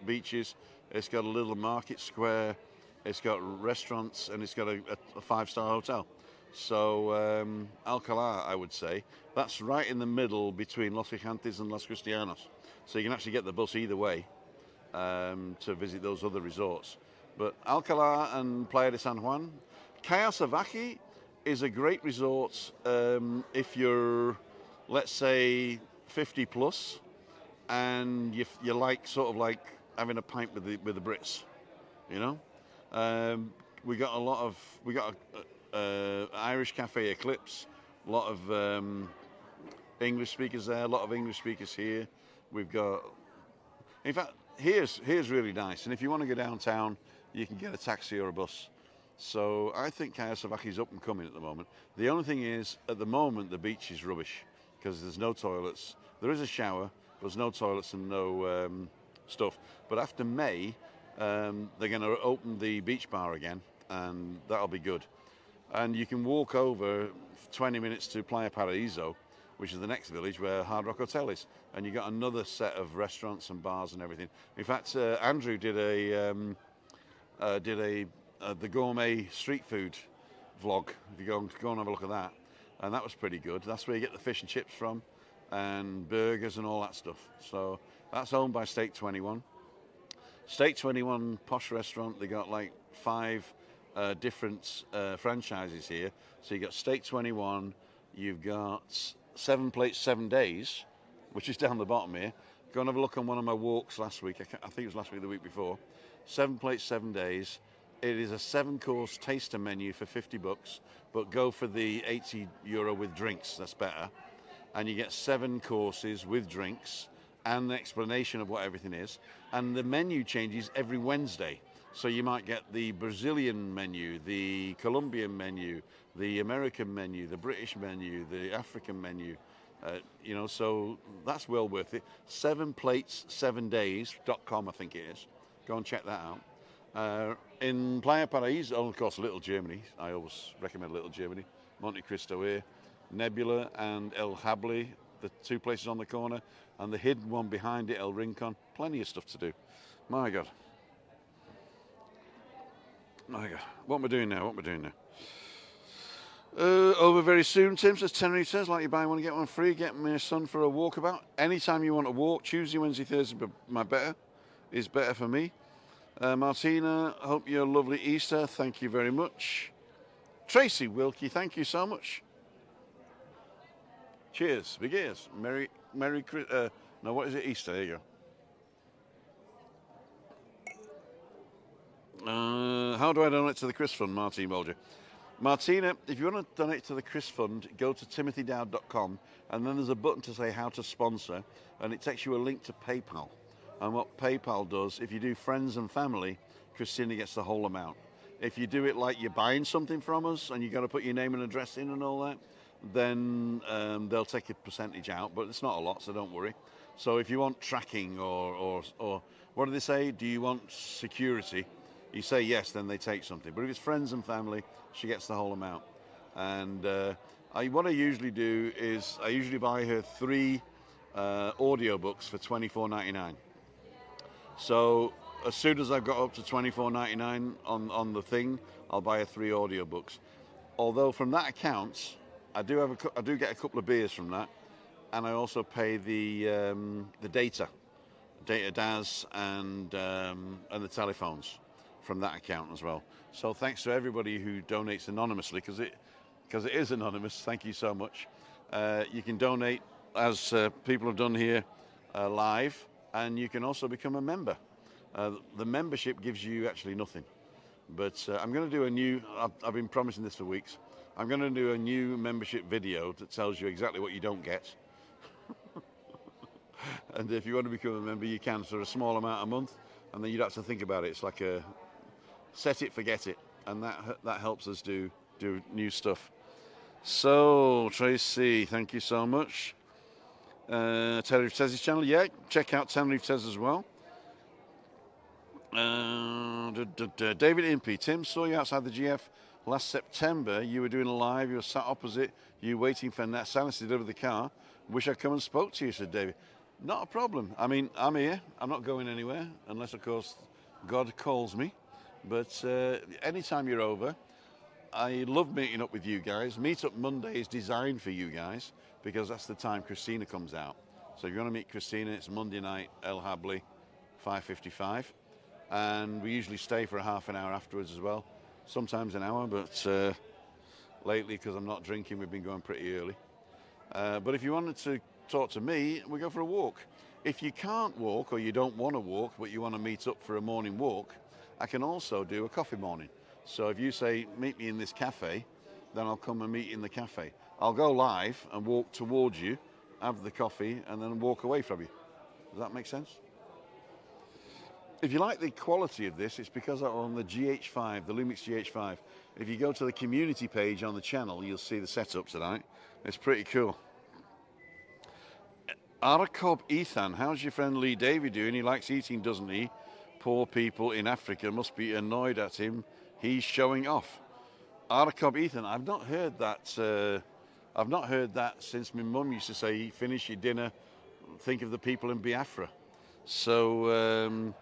beaches. It's got a little market square. It's got restaurants, and it's got a 5-star hotel. So Alcalá, I would say, that's right in the middle between Los Icantes and Los Cristianos. So you can actually get the bus either way to visit those other resorts. But Alcalá and Playa de San Juan. Cayo Salvaje is a great resort if you're, let's say, 50 plus, and you like sort of like having a pint with the Brits, you know. We got Irish Cafe Eclipse, a lot of English speakers there, a lot of English speakers here. We've got In fact, here's really nice. And if you want to go downtown, you can get a taxi or a bus. So I think Kaya Savaki is up and coming at the moment. The only thing is, at the moment, the beach is rubbish because there's no toilets. There is a shower, but there's no toilets and no stuff. But after May, they're going to open the beach bar again, and that'll be good. And you can walk over 20 minutes to Playa Paraíso, which is the next village where Hard Rock Hotel is, and you got another set of restaurants and bars and everything. In fact, Andrew did the gourmet street food vlog. If you go and have a look at that, and that was pretty good. That's where you get the fish and chips from, and burgers and all that stuff. So that's owned by Steak 21. Steak 21 posh restaurant. They got like 5 different franchises here. So you got Steak 21. You've got 7 Plates 7 Days, which is down the bottom here. Go and have a look on one of my walks last week. I think it was last week or the week before. 7 Plates 7 Days. It is a 7-course taster menu for $50, but go for the €80 with drinks. That's better. And you get 7 courses with drinks and the explanation of what everything is. And the menu changes every Wednesday. So you might get the Brazilian menu, the Colombian menu, the American menu, the British menu, the African menu. So that's well worth it. 7plates7days.com, I think it is. Go and check that out. In Playa Paraíso, of course, Little Germany. I always recommend Little Germany. Monte Cristo here, Nebula and El Habli, the 2 places on the corner, and the hidden one behind it, El Rincon. Plenty of stuff to do. My God. What am I doing now? Over very soon, Tim says. Tenerife says, like you buy one, get one free. Get my son for a walkabout. Anytime you want to walk, Tuesday, Wednesday, Thursday, is better for me. Martina, hope you a lovely Easter. Thank you very much. Tracy Wilkie, thank you so much. Cheers. Big ears. Merry no, what is it? Easter. There you go. How do I donate to the Chris Fund, Martine Bolger? Martina, if you want to donate to the Chris Fund, go to timothydowd.com, and then there's a button to say how to sponsor, and it takes you a link to PayPal. And what PayPal does, if you do friends and family, Christina gets the whole amount. If you do it like you're buying something from us and you've got to put your name and address in and all that, then they'll take a percentage out, but it's not a lot, so don't worry. So if you want tracking or what do they say? Do you want security? You say yes, then they take something. But if it's friends and family, she gets the whole amount. And what I usually do is I usually buy her 3 audiobooks for $24.99. So as soon as I've got up to $24.99 on the thing, I'll buy her 3 audiobooks. Although from that account, I do get a couple of beers from that, and I also pay the data DAS and the telephones from that account as well. So thanks to everybody who donates anonymously, because it is anonymous. Thank you so much. You can donate as people have done here live, and you can also become a member. The membership gives you actually nothing, but I'm going to do a new. I've been promising this for weeks. I'm going to do a new membership video that tells you exactly what you don't get. And if you want to become a member, you can for a small amount a month, and then you'd have to think about it. It's like a set it, forget it, and that helps us do new stuff. So Tracy, thank you so much. Tenerife Tez's channel, yeah, check out Tenerife Tez as well. David Impey, Tim, saw you outside the GF last September. You were doing a live, you were sat opposite, you waiting for Sanis to deliver the car. Wish I'd come and spoke to you, said David. Not a problem. I mean, I'm here. I'm not going anywhere unless, of course, God calls me. But anytime you're over, I love meeting up with you guys. Meetup Monday is designed for you guys because that's the time Christina comes out. So if you want to meet Christina, it's Monday night, El Habli, 5:55. And we usually stay for a half an hour afterwards as well. Sometimes an hour, but lately, because I'm not drinking, we've been going pretty early. But if you wanted to talk to me, we go for a walk. If you can't walk or you don't want to walk, but you want to meet up for a morning walk, I can also do a coffee morning. So if you say, meet me in this cafe, then I'll come and meet you in the cafe. I'll go live and walk towards you, have the coffee, and then walk away from you. Does that make sense? if you like the quality of this, it's because I'm on the GH5, the Lumix GH5. If you go to the community page on the channel, you'll see the setup tonight. It's pretty cool. Arakob Ethan, how's your friend Lee Davey doing? He likes eating, doesn't he? Poor people in Africa must be annoyed at him. He's showing off. Arakob Ethan, I've not heard that. I've not heard that since my mum used to say, finish your dinner, think of the people in Biafra. So,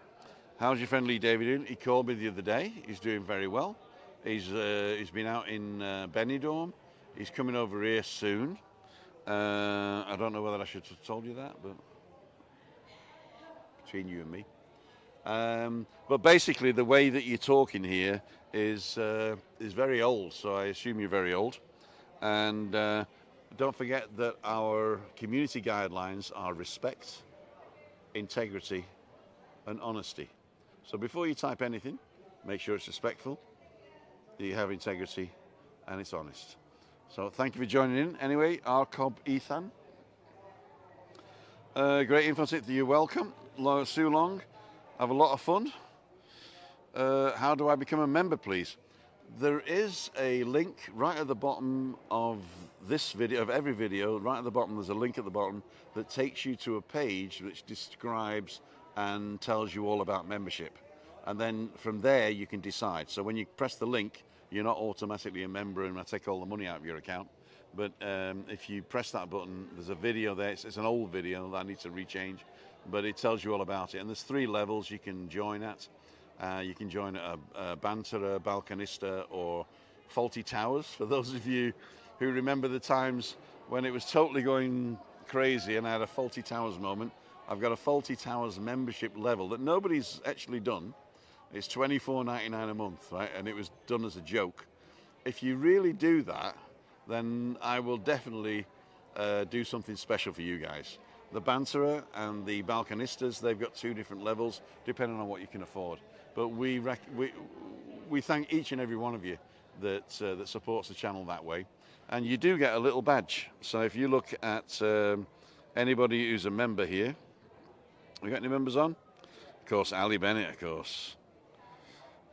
how's your friend Lee Davey doing? He called me the other day. He's doing very well. He's been out in Benidorm. He's coming over here soon. I don't know whether I should have told you that, but between you and me. But basically, the way that you're talking here is very old. So I assume you're very old. And don't forget that our community guidelines are respect, integrity, and honesty. So before you type anything, make sure it's respectful, that you have integrity, and it's honest. So thank you for joining in. Anyway, Arcob Ethan. Great info tip. You're welcome. Sue Long. Have a lot of fun. How do I become a member, please? There is a link right at the bottom of this video, of every video. Right at the bottom, there's a link at the bottom that takes you to a page which describes and tells you all about membership. And then from there, you can decide. So when you press the link, you're not automatically a member and I take all the money out of your account. But if you press that button, there's a video there. It's an old video that I need to rechange, but it tells you all about it. And there's 3 levels you can join at. You can join at a BANTER, a Balkanista, or Faulty Towers. For those of you who remember the times when it was totally going crazy and I had a Faulty Towers moment, I've got a Faulty Towers membership level that nobody's actually done. It's $24.99 a month, right? And it was done as a joke. If you really do that, then I will definitely do something special for you guys. The Banterer and the Balkanistas, they've got 2 different levels, depending on what you can afford. But we thank each and every one of you that supports the channel that way. And you do get a little badge. So if you look at anybody who's a member here, we got any members on? Of course, Ali Bennett, of course.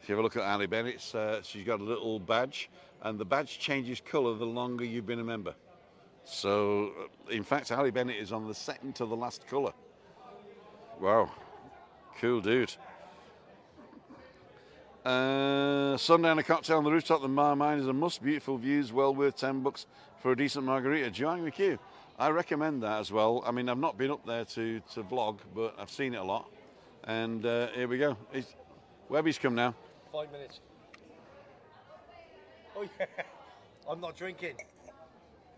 If you have a look at Ali Bennett, she's got a little badge, and the badge changes colour the longer you've been a member. So, in fact, Ali Bennett is on the second to the last colour. Wow, cool dude. Sunday and a cocktail on the rooftop, the Marmine is a must. Beautiful views, well worth $10 for a decent margarita. Join with you. I recommend that as well. I mean, I've not been up there to vlog, but I've seen it a lot. And here we go. Webby's come now. 5 minutes. Oh yeah, I'm not drinking.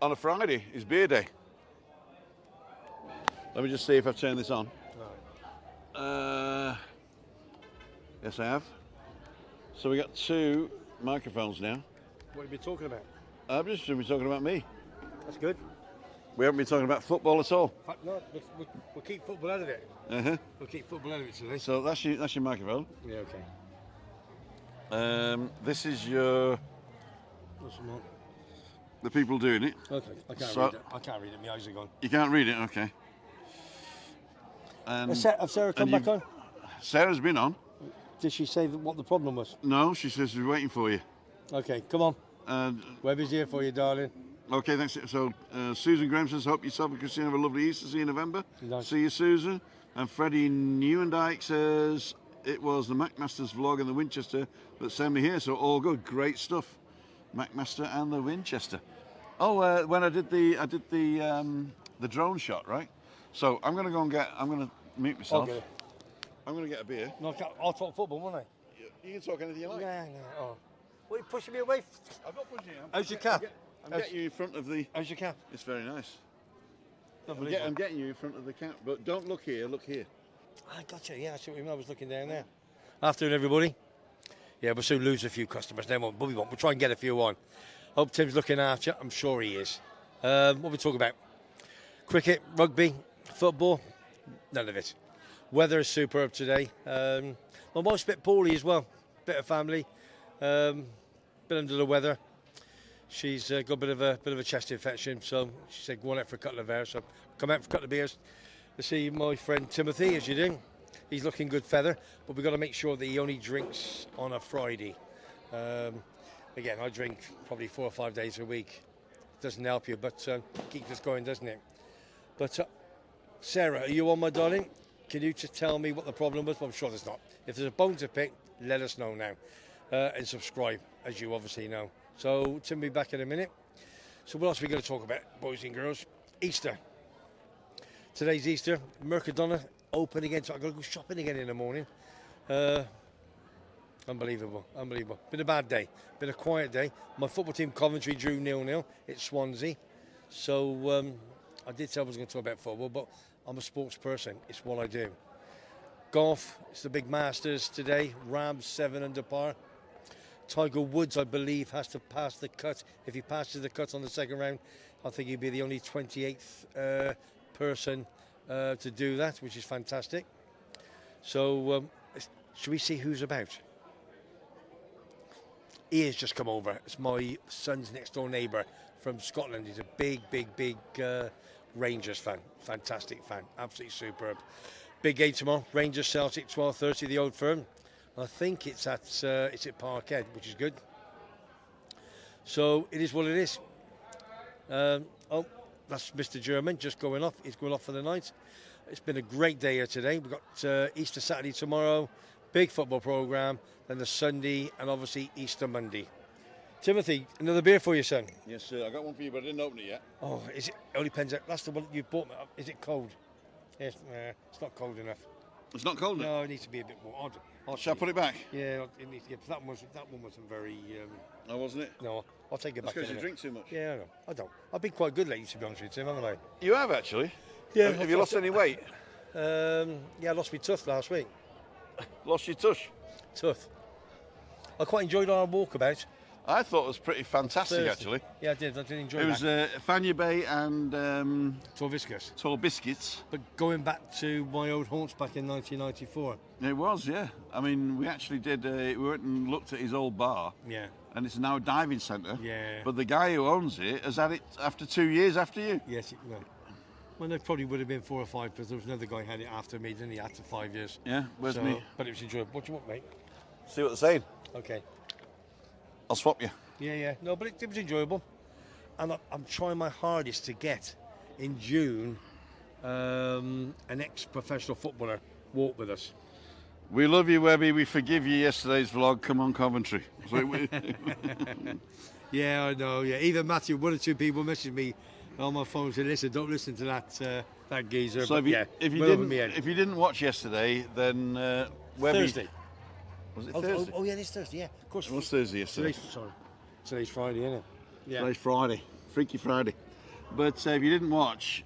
On a Friday, it's beer day. Let me just see if I've turned this on. Right. Yes, I have. So we got 2 microphones now. What have you been talking about? I've just been talking about me. That's good. We haven't been talking about football at all. No, we'll keep football out of it. We'll keep football out of it today. So that's your microphone. Yeah, okay. This is your. What's the matter? The people doing it. Okay, I can't read it. I can't read it. My eyes are gone. You can't read it, okay. Has Sarah come back on? Sarah's been on. Did she say what the problem was? No, she says we're waiting for you. Okay, come on. Webby's here for you, darling. Okay, thanks. So Susan Graham says, hope yourself and Christine have a lovely Easter. See you in November. Nice. See you, Susan. And Freddie Newendike says, it was the McMaster's vlog and the Winchester that sent me here. So all good, great stuff. McMaster and the Winchester. Oh, when I did the drone shot, right? So I'm gonna go and I'm gonna mute myself. Okay. I'm gonna get a beer. No, I'll talk football, won't I? You can talk anything you like. Yeah. Oh. What are you pushing me away? I'm not pushing you. How's your cap? I'm getting you in front of the. How's your cap? It's very nice. I'm getting you in front of the cap, but don't look here. Look here. I got you. Yeah, I see what you mean. I was looking down there. Afternoon, everybody. Yeah, we'll soon lose a few customers. Then but we won't. We'll try and get a few on. Hope Tim's looking after you. I'm sure he is. What we talk about? Cricket, rugby, football. None of it. Weather is superb today. My wife's a bit poorly as well. Bit of family. Bit under the weather. She's got a bit of a chest infection, so she said go on out for a couple of hours. So come out for a couple of beers to see my friend Timothy, as you do. He's looking good feather, but we've got to make sure that he only drinks on a Friday. Again, I drink probably 4 or 5 days a week. Doesn't help you, but keeps us going, doesn't it? But Sarah, are you on, my darling? Can you just tell me what the problem was? Well, I'm sure there's not. If there's a bone to pick, let us know now. And subscribe, as you obviously know. So, Tim will be back in a minute. So what else are we going to talk about, boys and girls? Easter. Today's Easter. Mercadona open again, so I've got to go shopping again in the morning. Unbelievable. Been a bad day. Been a quiet day. My football team, Coventry, drew 0-0 at Swansea. So I did say I was going to talk about football, but I'm a sports person. It's what I do. Golf, it's the big Masters today. Rams 7 under par. Tiger Woods, I believe, has to pass the cut. If he passes the cut on the second round, I think he'd be the only 28th person to do that, which is fantastic. So, should we see who's about? He has just come over. It's my son's next door neighbour from Scotland. He's a big Rangers fan. Fantastic fan. Absolutely superb. Big game tomorrow. Rangers Celtic 12:30, the Old Firm. I think it's at Parkhead, which is good. So it is what it is. Oh, that's Mr. German just going off. He's going off for the night. It's been a great day here today. We've got Easter Saturday tomorrow, big football programme, then the Sunday, and obviously Easter Monday. Timothy, another beer for you, son. Yes, sir. I got one for you, but I didn't open it yet. Oh, is it? Only depends. That's the one you bought me. Is it cold? Yes, it's not cold enough. It's not cold enough? No, it needs to be a bit more odd. Shall I put it back? Yeah, it needs to get. That one wasn't very. Oh, wasn't it? No, I'll take it That's back. because you drink too much. Yeah, I don't. I've been quite good lately, to be honest with you, Tim, haven't I? You have actually. Yeah. Have you lost any weight? Yeah, I lost my tooth last week. Lost your tush? Tooth. I quite enjoyed our walkabout. I thought it was pretty fantastic, Thursday. actually. Yeah, I did enjoy it. It was Fanya Bay and Tall Viscous. Tall Biscuits. But going back to my old haunts back in 1994. It was, yeah. I mean, we actually did. We went and looked at his old bar. Yeah. And it's now a diving centre. Yeah. But the guy who owns it has had it after 2 years after you. Yes, no. Well, there probably would have been 4 or 5 because there was another guy who had it after me, didn't he? After 5 years. Yeah, where's me? But it was enjoyable. What do you want, mate? See what they're saying. Okay. I'll swap you. Yeah. No, but it was enjoyable. And I'm trying my hardest to get, in June, an ex-professional footballer walk with us. We love you, Webby. We forgive you yesterday's vlog. Come on, Coventry. Yeah, I know. Yeah, even Matthew, 1 or 2 people messaged me on my phone and said, "Listen, don't listen to that geezer." So if you didn't watch yesterday, then Webby. Thursday. Was it Thursday? Oh, yeah, it's Thursday. Yeah, of course. It was Thursday yesterday. Today's Friday, isn't it? Yeah. Today's Friday. Freaky Friday. But if you didn't watch,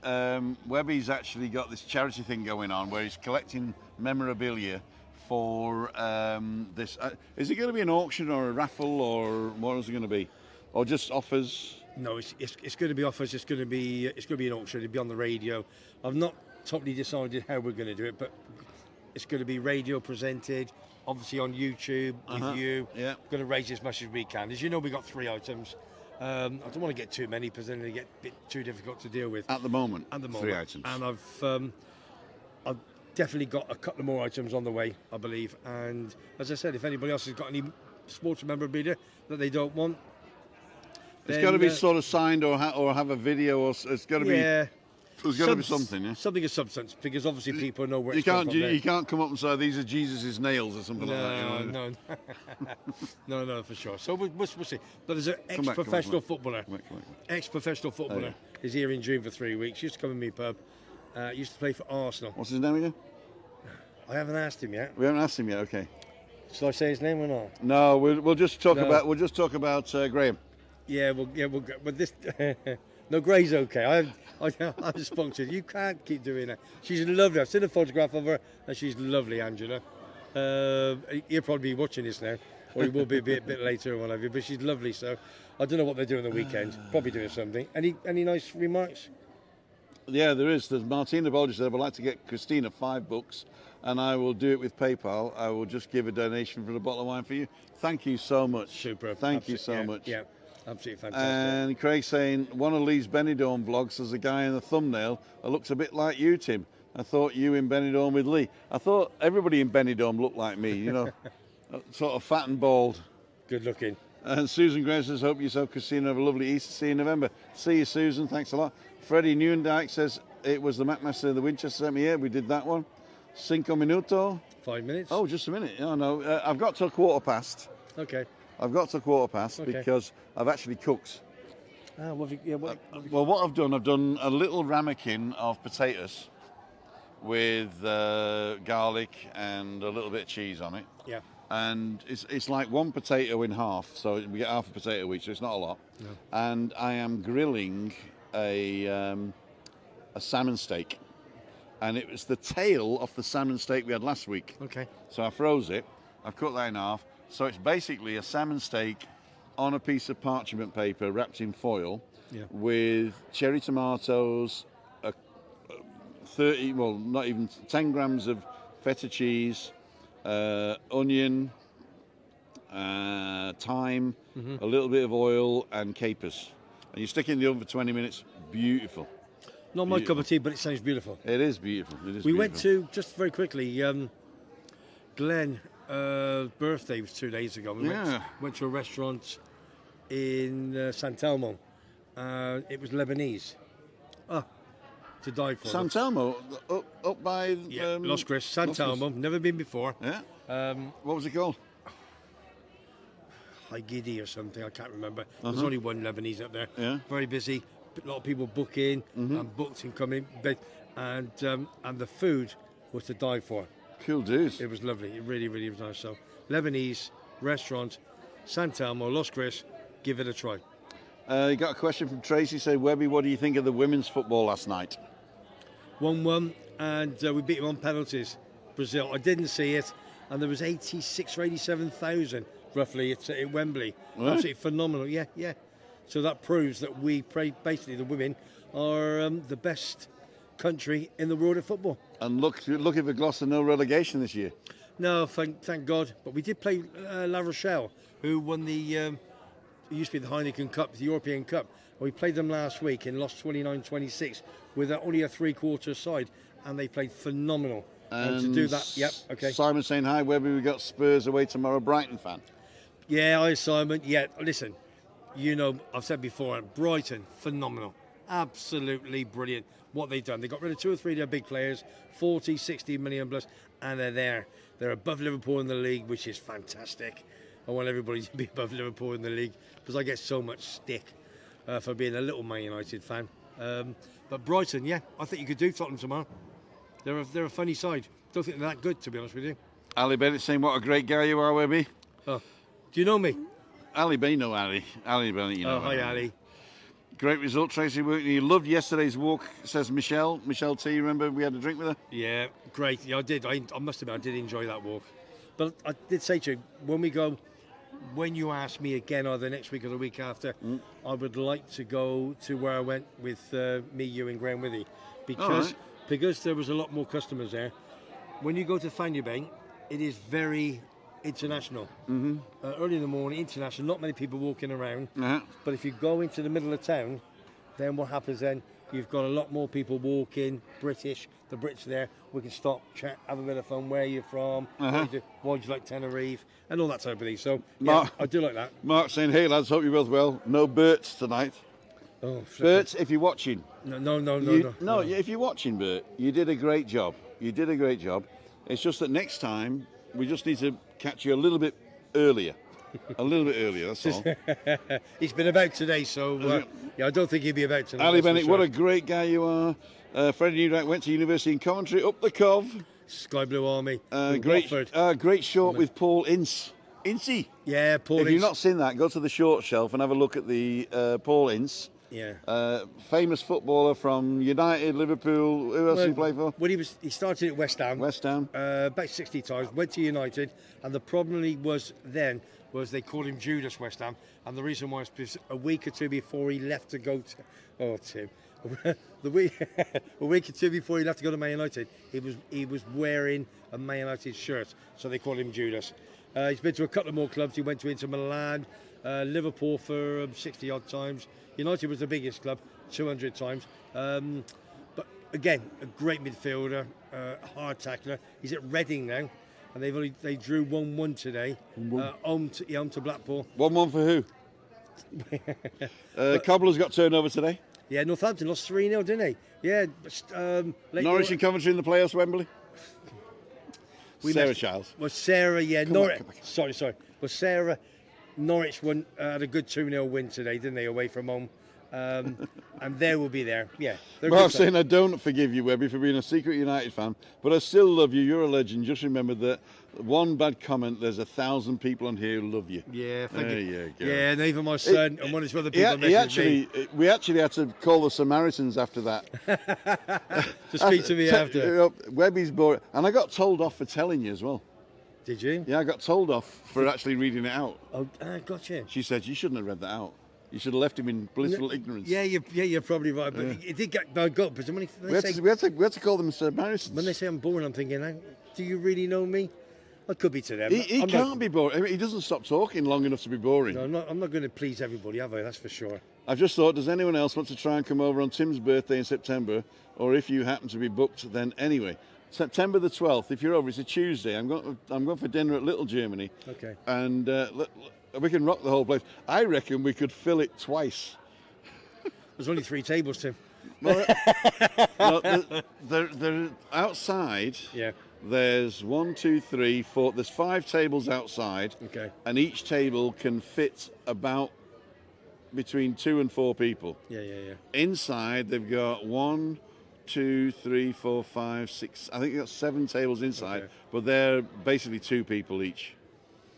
Webby's actually got this charity thing going on where he's collecting memorabilia for this. Is it going to be an auction or a raffle, or what is it going to be? Or just offers? No, it's going to be offers. It's going to be an auction. It'll be on the radio. I've not totally decided how we're going to do it, but it's going to be radio presented, obviously on YouTube with you. Yeah. We're going to raise as much as we can. As you know, we've got 3 items. I don't want to get too many because then they get a bit too difficult to deal with. At the moment. 3 items. And I've definitely got a couple more items on the way, I believe. And as I said, if anybody else has got any sports memorabilia that they don't want, it's got to be sort of signed or have a video, or it's got to be. Yeah. There's got to be something, yeah. Something of substance, because obviously people know where you can't. You can't come up and say these are Jesus' nails or something like that. You know? No, for sure. So we'll see. But there's an ex-professional footballer. Ex-professional footballer is here in June for 3 weeks. Used to come in my pub. Used to play for Arsenal. What's his name again? I haven't asked him yet. We haven't asked him yet. Okay. Shall I say his name or not? No, we'll just talk about Graham. Yeah, we'll go. But this. No, Gray's okay. I'm sponsored. You can't keep doing that. She's lovely. I've seen a photograph of her, and she's lovely, Angela. You'll probably be watching this now, or you will be a bit later or whatever. But she's lovely. So I don't know what they're doing the weekend. Probably doing something. Any nice remarks? Yeah, there is. There's Martina Bolger said, I'd like to get Christina 5 books, and I will do it with PayPal. I will just give a donation for the bottle of wine for you. Thank you so much. Super. Thank you so much. Yeah. Absolutely fantastic. And Craig saying, one of Lee's Benidorm vlogs, there's a guy in the thumbnail that looks a bit like you, Tim. I thought you in Benidorm with Lee. I thought everybody in Benidorm looked like me, sort of fat and bald. Good looking. And Susan Graham says, hope yourself, Christina, have a lovely Easter. See you in November. See you, Susan. Thanks a lot. Freddie Newendike says, it was the McMaster of the Winchester sent me here. We did that one. 5 minuto. 5 minutes. Oh, just a minute. Oh, no. I've got to a quarter past. Okay. I've got to a quarter past because I've actually cooked. Ah, what have you, Well, what I've done a little ramekin of potatoes with garlic and a little bit of cheese on it. Yeah. And it's like one potato in half, so we get half a potato each, so it's not a lot. No. And I am grilling a salmon steak, and it was the tail of the salmon steak we had last week. Okay. So I froze it. I've cut that in half. So it's basically a salmon steak on a piece of parchment paper wrapped in foil with cherry tomatoes, 10 grams of feta cheese, onion, thyme, a little bit of oil and capers. And you stick it in the oven for 20 minutes. Beautiful. Not my cup of tea, but it sounds beautiful. It is beautiful. We went to, just very quickly, Glenn's birthday was 2 days ago. We went to a restaurant in San Telmo. It was Lebanese. To die for. San Telmo, up by... Los Cris, San Telmo. Never been before. Yeah. What was it called? Haigidi or something, I can't remember. There's only one Lebanese up there. Yeah. Very busy. A lot of people book in and booked and come in. And the food was to die for. Cool dude. It was lovely. It really, really was nice. So, Lebanese restaurant, San Telmo, Los Cris, give it a try. You got a question from Tracy. Say, Webby, what do you think of the women's football last night? 1-1, and we beat them on penalties. Brazil. I didn't see it, and there was 86 or 87,000 roughly at Wembley. What? Absolutely phenomenal. Yeah. So that proves that basically the women are the best country in the world of football. And looking for Gloucester, no relegation this year. No, thank God. But we did play La Rochelle, who won the. It used to be the Heineken Cup, the European Cup. We played them last week and lost 29-26 with only a three-quarter side, and they played phenomenal. And to do that, okay. Simon saying, hi, Webby, we got Spurs away tomorrow, Brighton fan. Yeah, hi, Simon. Yeah, listen, I've said before, Brighton, phenomenal. Absolutely brilliant what they've done. They got rid of 2 or 3 of their big players, 40, 60 million plus, and they're there. They're above Liverpool in the league, which is fantastic. I want everybody to be above Liverpool in the league because I get so much stick for being a little Man United fan. But Brighton, yeah, I think you could do Tottenham tomorrow. They're a funny side. Don't think they're that good, to be honest with you. Ali Bennett saying, what a great guy you are, Webby. Oh, do you know me? Ali Bennett, no Ali. Ali Bennett, you know. Oh, hi, Ali. Great result, Tracy. You loved yesterday's walk, says Michelle. Michelle T, remember we had a drink with her? Yeah, great. Yeah, I did. I must admit, I did enjoy that walk. But I did say to you, when you ask me again either next week or the week after, I would like to go to where I went with me, you and Graham Withy. Because there was a lot more customers there. When you go to Fanny it is very international. Early in the morning, international, not many people walking around. But if you go into the middle of town, then what happens then? You've got a lot more people walking, British, the Brits there. We can stop, chat, have a bit of fun. Where are you from? Why do you like Tenerife? And all that type of thing. So, Mark, I do like that. Mark saying, hey lads, hope you're both well. No Berts tonight. Oh, Bert, if you're watching. No. If you're watching, Bert, you did a great job. It's just that next time, we just need to catch you a little bit earlier. That's all. He's been about today, so I don't think he'll be about tonight. Ali Bennett, what a great guy you are. Freddie Newdike went to university in Coventry, up the Cov. Sky Blue Army. Great short with Paul Ince. Yeah, Paul Ince. If you've not seen that, go to the short shelf and have a look at the Paul Ince. Yeah. Famous footballer from United, Liverpool. Who else did he play for? Well, he started at West Ham. About 60 times. Went to United, and the problem he was then was they called him Judas West Ham, and the reason why is because a week or two before he left to go to Tim. a week or two before he left to go to Man United, he was wearing a Man United shirt, so they called him Judas. He's been to a couple of more clubs. He went to Inter Milan, Liverpool for 60 odd times. United was the biggest club, 200 times. But again, a great midfielder, hard tackler. He's at Reading now, and they drew 1-1 today, home to Blackpool. 1-1 for who? Cobbler's got turned over today. Yeah, Northampton lost 3-0, didn't they? Yeah. Norwich and Coventry in the playoffs, Wembley. Sarah Childs. Was Sarah, yeah. Come Norwich. on. Sorry. Was Sarah, Norwich won, had a good 2-0 win today, didn't they, away from home? And they will be there. Yeah. Well, I'm saying I don't forgive you, Webby, for being a secret United fan, but I still love you. You're a legend. Just remember that one bad comment, there's 1,000 people on here who love you. Yeah, thank there you. you go. Yeah, and even my son and one of his other people we actually had to call the Samaritans after that. To speak to me after. Webby's bored. And I got told off for telling you as well. Did you? Yeah, I got told off for actually reading it out. Oh, gotcha. She said, you shouldn't have read that out. You should have left him in blissful ignorance. Yeah, you're probably right. But it did get dug up. Because we had to call them Samaritans. When they say I'm boring, I'm thinking, do you really know me? I could be to them. He can't be boring. I mean, he doesn't stop talking long enough to be boring. No, I'm not going to please everybody, have I? That's for sure. I've just thought, does anyone else want to try and come over on Tim's birthday in September? Or if you happen to be booked, then anyway. September the 12th, if you're over, it's a Tuesday. I'm going for dinner at Little Germany. Okay. And we can rock the whole place. I reckon we could fill it twice. There's only 3 tables, Tim. Well, they're outside. Yeah. There's 1, 2, 3, 4. There's 5 tables outside. Okay. And each table can fit about between 2 and 4 people. Yeah. Inside, they've got 1, 2, 3, 4, 5, 6. I think they've got 7 tables inside, but they're basically 2 people each.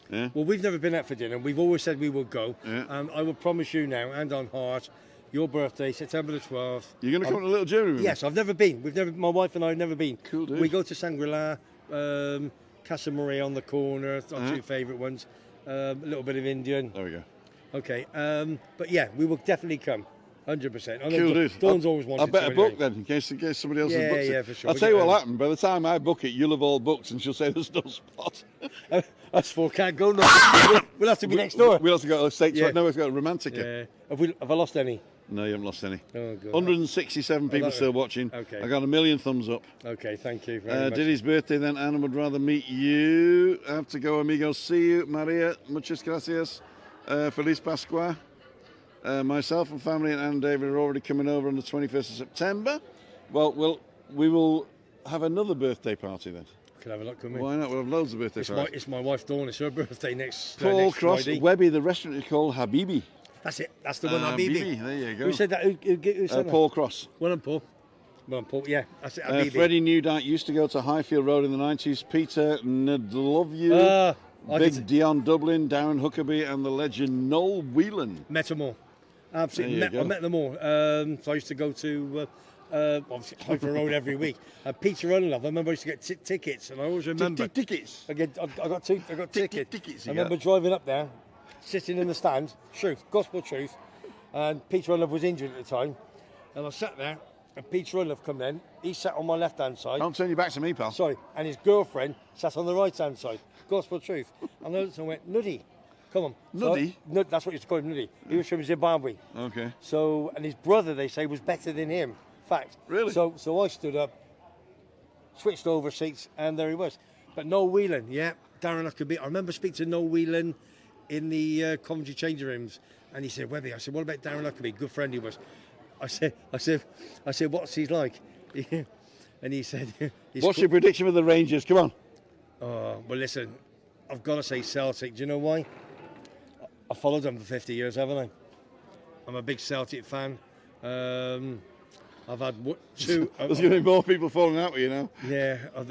Yeah. Well, we've never been out for dinner. We've always said we will go. Yeah. I will promise you now, and on heart, your birthday, September the 12th. You're going to come to Little Germany with me? Yes, I've never been. My wife and I have never been. Cool, dude. We go to Shangri-La, Casa Maria on the corner, our 2 favourite ones. A little bit of Indian. There we go. Okay, but yeah, we will definitely come. 100%. Cool, dude. Dawn's always wanted I better to book anyway. then, in case somebody else has booked it. Yeah, for sure. I'll tell you what'll happen. By the time I book it, you'll have all booked, and she'll say there's no spot. Us 4 can't go now. We'll have to be next door. We'll have to go to the States. Yeah. No, we've got a Romantica. Yeah. Have I lost any? No, you haven't lost any. Oh, good. 167 people still watching. Okay. I got 1 million thumbs up. Okay, thank you very much. Did his birthday then. Anna would rather meet you. I have to go, amigos. See you. Maria, muchas gracias. Feliz Pascua. Myself and family and Anne and David are already coming over on the 21st of September. Well, we will have another birthday party then. Can I have a look, can we? Why not? We'll have loads of birthday parties. It's my wife Dawn. It's her birthday next Paul Cross, Friday. Webby, the restaurant is called Habibi. That's it. That's the one, Habibi. There you go. Who said that? Who said that? Paul Cross. Well, I'm Paul. Yeah, that's it, Habibi. Freddie Newdyke used to go to Highfield Road in the 90s. Peter Nadloview, Big Dion Dublin, Darren Huckabee, and the legend Noel Whelan. Met them all. Absolutely. I met them all. So I used to go to obviously Highfield Road every week. Peter Unlove, I remember I used to get tickets, and I always remember. Tickets? I got tickets. Tickets. I remember driving up there, sitting in the stand, gospel truth, and Peter Unlove was injured at the time, and I sat there, and Peter Unlove come in. He sat on my left-hand side. Don't turn your back to me, pal. Sorry, and his girlfriend sat on the right-hand side. Gospel truth. And I went, Nuddy, come on. Nuddy? So, that's what you used to call him, Nuddy. He was from Zimbabwe. Okay. So, and his brother, they say, was better than him. Fact. Really? So I stood up, switched over seats, and there he was. But Noel Whelan, Darren Huckabee. I remember speaking to Noel Whelan in the Coventry changing rooms, and he said, Webby, I said, what about Darren Huckabee? Good friend he was. I said, what's he like? And he said, what's your prediction for the Rangers? Come on. Oh, well, listen, I've got to say Celtic. Do you know why? I followed them for 50 years, haven't I? I'm a big Celtic fan. I've had 2. There's going to be more people falling out with you now. Yeah, have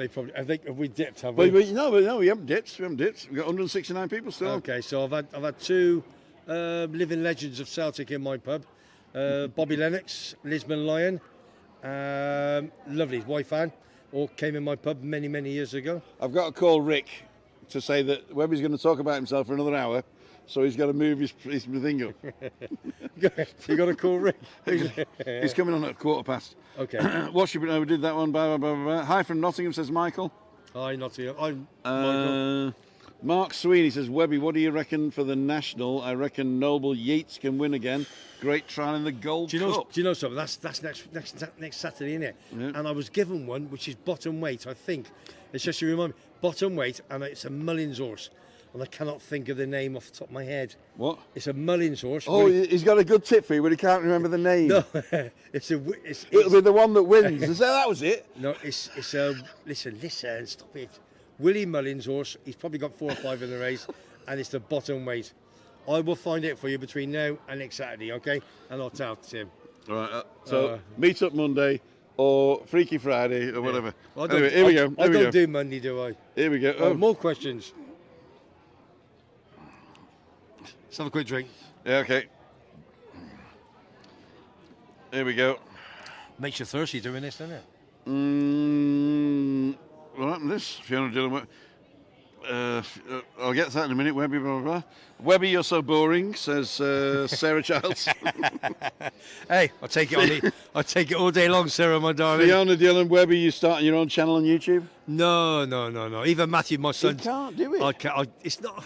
we dipped? Have we? we? No, we haven't dipped. We've got 169 people still. Okay, so I've had 2 living legends of Celtic in my pub. Bobby Lennox, Lisbon Lion, lovely, his wife Anne, all came in my pub many, many years ago. I've got to call Rick to say that Webby's going to talk about himself for another hour, so he's got to move his thing up. You got to call Rick. He's coming on at 1:15. Okay. What should we know? We did that one. Blah, blah, blah, blah. Hi from Nottingham, says Michael. Hi, Nottingham. I'm Michael. Mark Sweeney says, Webby, what do you reckon for the National? I reckon Noble Yates can win again. Great trial in the Gold Cup. Do you know something? That's next Saturday, isn't it? Yeah. And I was given one, which is bottom weight, I think. It's just to remind me. Bottom weight, and it's a Mullins horse. And I cannot think of the name off the top of my head. What? It's a Mullins horse. Oh, he's got a good tip for you, but he can't remember the name. No, it'll be the one that wins. Is that was it? No, it's a listen, stop it. Willie Mullins horse. He's probably got 4 or 5 in the race, and it's the bottom weight. I will find it for you between now and next Saturday, okay? And I'll tell Tim. All right. So meet up Monday or Freaky Friday or whatever. Well, anyway, here we go. I don't do Monday, do I? Here we go. More questions. Let's have a quick drink. Yeah, okay. Here we go. Makes you thirsty doing this, doesn't it? What happened to this? Fiona Dillon. I'll get to that in a minute. Webby, blah, blah, blah. Webby, you're so boring, says Sarah Childs. Hey, I'll take it all day long, Sarah, my darling. Fiona Dillon, Webby, you starting your own channel on YouTube? No. Even Matthew, my son. You can't do it. It's not.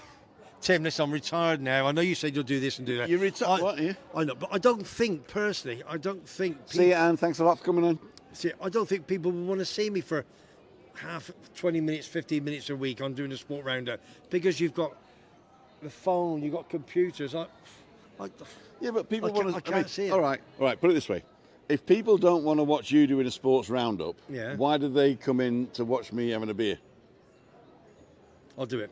Tim, listen, I'm retired now. I know you said you'll do this and do that. You're retired, what are you? I know, but I don't think, personally, See you, Anne. Thanks a lot for coming on. See, I don't think people will want to see me for 20 minutes, 15 minutes a week on doing a sport roundup, because you've got the phone, you've got computers. Yeah, but people want to. I can't see it. All right. Put it this way: if people don't want to watch you doing a sports roundup, why do they come in to watch me having a beer? I'll do it.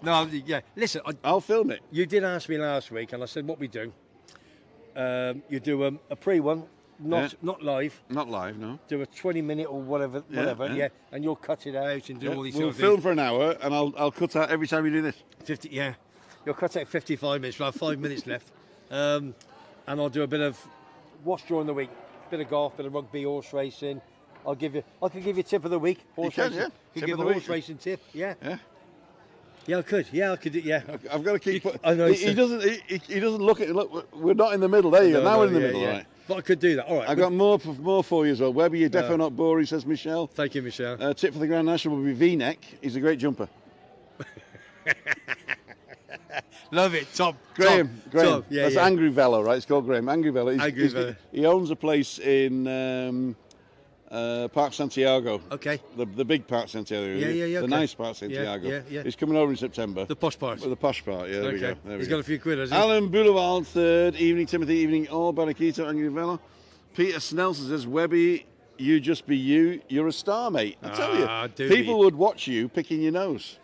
No, yeah. Listen, I'll film it. You did ask me last week, and I said what we do. You do a pre-one. Not live. Not live, no. Do a 20-minute or whatever, yeah. And you'll cut it out and do all these. We'll film for an hour, and I'll cut out every time you do this. 50, yeah. You'll cut out 55 minutes. We'll have 5 minutes left, and I'll do a bit of watch during the week, bit of golf, bit of rugby, horse racing. I could give you tip of the week. Horse racing. Yeah. You can give a horse racing tip. Yeah. Yeah, I could. Yeah, I could do. Yeah. I've got to keep. I know. He doesn't look at. Look, we're not in the middle. There you go. Now we're in the middle. Yeah. Right. But I could do that. All right. I've got more for you as well. Webby, you're definitely not boring, says Michelle. Thank you, Michelle. Tip for the Grand National will be V-neck. He's a great jumper. Love it, Tom. Graham. Tom. Yeah, That's Angry Velo, right? It's called Graham. Angry Velo. He owns a place in Park Santiago. Okay. The big Park Santiago. Yeah. The nice Park Santiago. Yeah. He's coming over in September. The posh part. The posh part, yeah. There we go. He's got a few quid, has he? Alan Boulevard, third. Evening, Timothy. Evening, all. Barraquito, Angry Velo. Peter Snelson says, Webby, you just be you. You're a star, mate. I tell you. People would watch you picking your nose.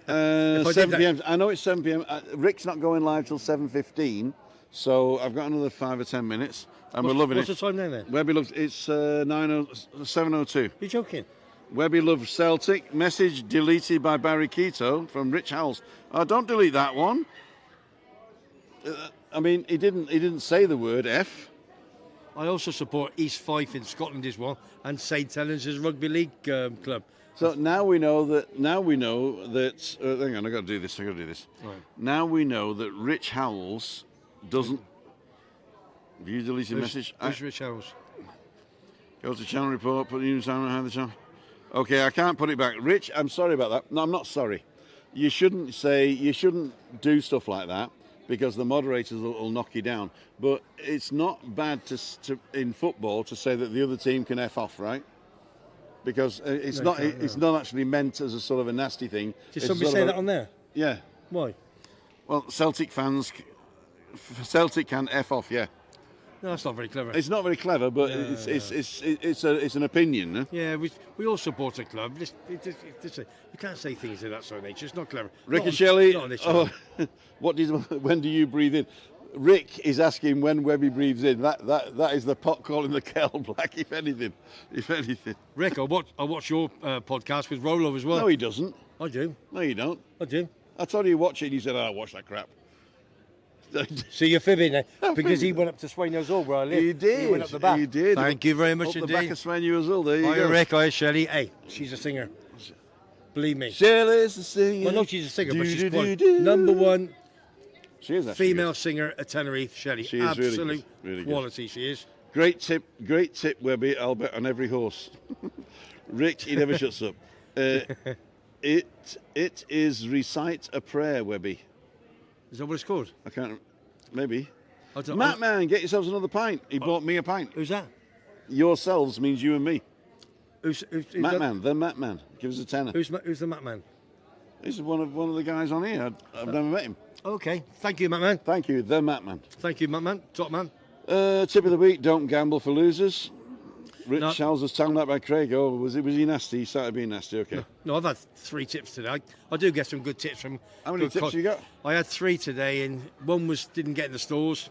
7 p.m. I know it's 7 p.m. Rick's not going live till 7:15, so I've got another 5 or 10 minutes, and we're loving it. What's the time now then? Webby loves it's 7:02. You're joking? Webby loves Celtic. Message deleted by Barry Keto from Rich Howells. Oh, don't delete that one. I mean, he didn't say the word F. I also support East Fife in Scotland as well, and St Helens' rugby league club. So now we know that. Hang on, I got to do this. Right. Now we know that Rich Howells doesn't. Have you deleted the message? Who's Rich Howells? Go to channel report. Put the news down behind the channel. Okay, I can't put it back. Rich, I'm sorry about that. No, I'm not sorry. You shouldn't do stuff like that, because the moderators will knock you down. But it's not bad to in football to say that the other team can F off, right? Because it's not actually meant as a sort of a nasty thing. Did somebody say that on there? Yeah. Why? Well, Celtic can F off, yeah. No, that's not very clever. It's not very clever, but it's an opinion. Huh? Yeah, we all support a club. You can't say things of that sort of nature. It's not clever. Ricky Shelley, when do you breathe in? Rick is asking when Webby breathes in. That is the pot calling the kettle black, if anything. Rick, I watch your podcast with Rolo as well. No, he doesn't. I do. No, you don't. I do. I told you to watch it, and you said, "Oh, watch that crap." So you're fibbing now, because he went up to Swainhouse Hall where I live. He did. He went up the back. He did. Thank you very much up indeed. the back of Swainhouse Hall. There you go. Rick, hi Shelley. Hey, she's a singer. Believe me. Shelley's a singer. Well, no, she's a singer, but she's number one. She is female singer at Tenerife, Shelley. She is absolute really quality. Good. She is. Great tip, Webby. I'll bet on every horse. Rick, he never shuts up. It is recite a prayer, Webby. Is that what it's called? I can't. Maybe. I don't, Matt man, get yourselves another pint. He bought me a pint. Who's that? Yourselves means you and me. Who's Matt that? man, the Matt man. Give us a tenner. Who's the Matt man? This is one of the guys on here. I've never met him. Okay. Thank you, Matt man. Thank you, the Matt man. Thank you, Matt man. Top man. Tip of the week: don't gamble for losers. Rich No. Charles was telling that by Craig. Oh, was he nasty? He started being nasty. Okay. No, I've had 3 tips today. I do get some good tips from. How many tips you got? I had 3 today, and one didn't get in the stores.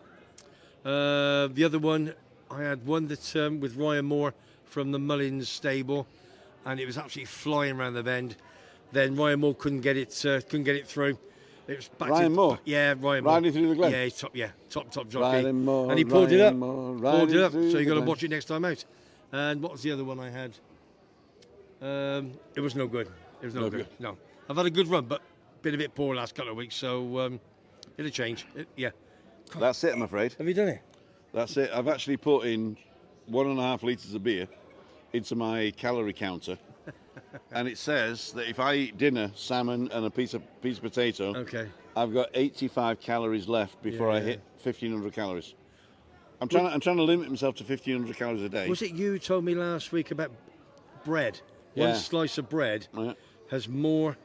The other one, I had one that with Ryan Moore from the Mullins stable, and it was absolutely flying around the bend. Then Ryan Moore couldn't get it through. It was back Ryan Moore? Yeah, Ryan Moore. Riding through the Glen? Yeah, he's top jockey. Ryan Moore, and he pulled Ryan it up. Moore, Pulled it up. riding So through you got to the watch it next time out. And what was the other one I had? It was no good. It was no good. No. I've had a good run, but been a bit poor last couple of weeks, so it'll change. Yeah. That's it, I'm afraid. Have you done it? That's it. I've actually put in 1.5 litres of beer into my calorie counter. And it says that if I eat dinner, salmon and a piece of potato, Okay. I've got 85 calories left before I hit 1,500 calories. I'm trying to limit myself to 1,500 calories a day. Was it you who told me last week about bread? Yeah. One slice of bread Yeah. has more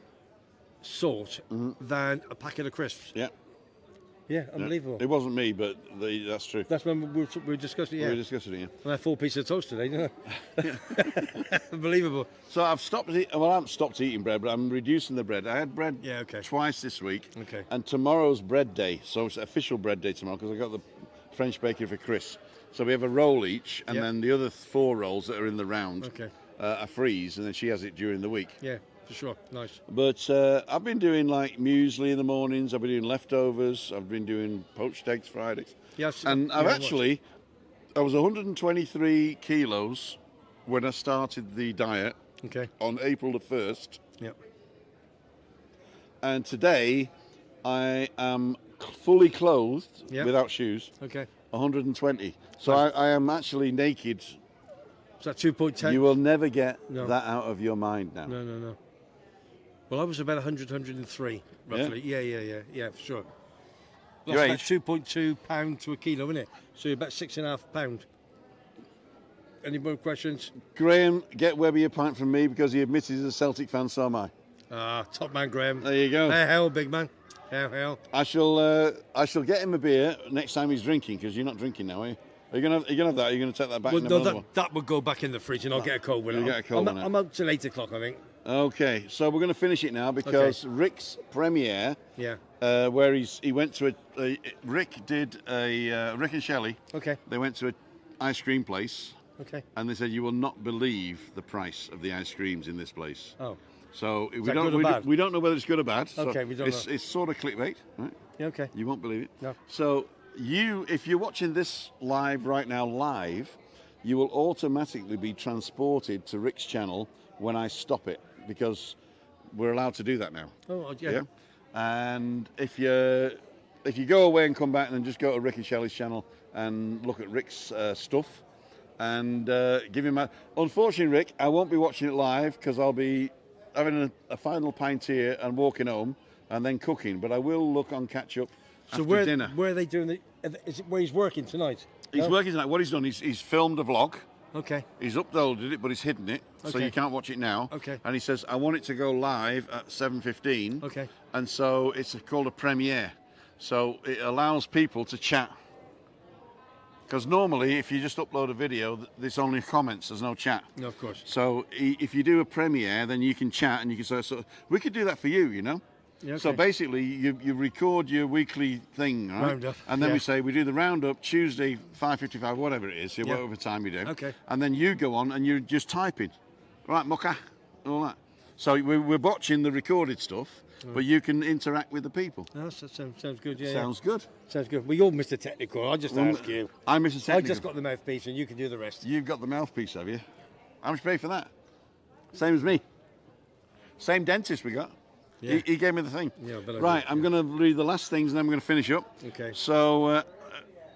salt than a packet of crisps. Yeah. Yeah, unbelievable. It wasn't me, but that's true. That's when we were discussing it. We Yeah. were discussing it. Yeah. I had 4 pieces of toast today, didn't I? Unbelievable. So I've stopped. I haven't stopped eating bread, but I'm reducing the bread. I had bread Yeah, okay. twice this week. Okay. And tomorrow's bread day, so it's official bread day tomorrow because I got the French bakery for Chris. So we have a roll each, and Yeah. then the other 4 rolls that are in the round Okay. are freeze, and then she has it during the week. Yeah, for sure. Nice. But I've been doing like muesli in the mornings. I've been doing leftovers. I've been doing poached eggs Fridays. Yes. And I was 123 kilos when I started the diet Okay. on April the 1st. Yep. And today I am fully clothed Yep. without shoes, Okay. 120. So I am actually naked. Is that 2.10? You will never get No. that out of your mind now. No. Well, I was about 100, 103, roughly. Yeah, for sure. Your That's about age? 2.2 pound to a kilo, isn't it? So about 6.5 pound. Any more questions? Graham, get Webby a pint from me because he admits he's a Celtic fan, so am I. Top man, Graham. There you go. Hey, hell, big man. Hell. I shall get him a beer next time he's drinking because you're not drinking now, are you? Are you gonna have that? Are you gonna take that back? Well, and no, have another one? that would go back in the fridge and I'll get a cold one. You'll get a cold one out. I'm out till 8 o'clock, I think. Okay, so we're going to finish it now because Rick's premiere, Yeah. where he went to Rick and Shelley. Okay. They went to an ice cream place, Okay. and they said you will not believe the price of the ice creams in this place. Oh. So that good or bad? we don't know whether it's good or bad. So Okay, we don't know. It's sort of clickbait, right? Yeah, okay. You won't believe it. No. So if you're watching this live right now, you will automatically be transported to Rick's channel when I stop it because we're allowed to do that now. Oh, yeah. And if you go away and come back and then just go to Rick and Shelley's channel and look at Rick's stuff and give him Unfortunately, Rick, I won't be watching it live because I'll be having a final pint here and walking home and then cooking. But I will look on catch up after dinner. Where are they doing is it where he's working tonight? He's No? working tonight. What he's done is he's filmed a vlog. Okay. He's uploaded it, but he's hidden it, so Okay. you can't watch it now. Okay. And he says, I want it to go live at 7:15. Okay. And so it's called a premiere. So it allows people to chat. Because normally, if you just upload a video, there's only comments, there's no chat. No, of course. So if you do a premiere, then you can chat and you can say, so we could do that for you, you know? Yeah, So okay. basically, you record your weekly thing, right? Roundup, And then yeah. we say we do the roundup Tuesday, 5:55, whatever it is, Yeah. whatever time you do. Okay. And then you go on and you're just typing, right, mucka, all that. So we're watching the recorded stuff, but you can interact with the people. Oh, that sounds good. Yeah. Sounds good. Sounds good. Well, you're Mr. Technical. I just ask you. I'm Mr. Technical. I just got the mouthpiece, and you can do the rest. You've got the mouthpiece, have you? How much you pay for that? Same as me. Same dentist we got. Yeah. He gave me the thing. Yeah, but I right, did, I'm going to read the last things and then we're going to finish up. Okay. So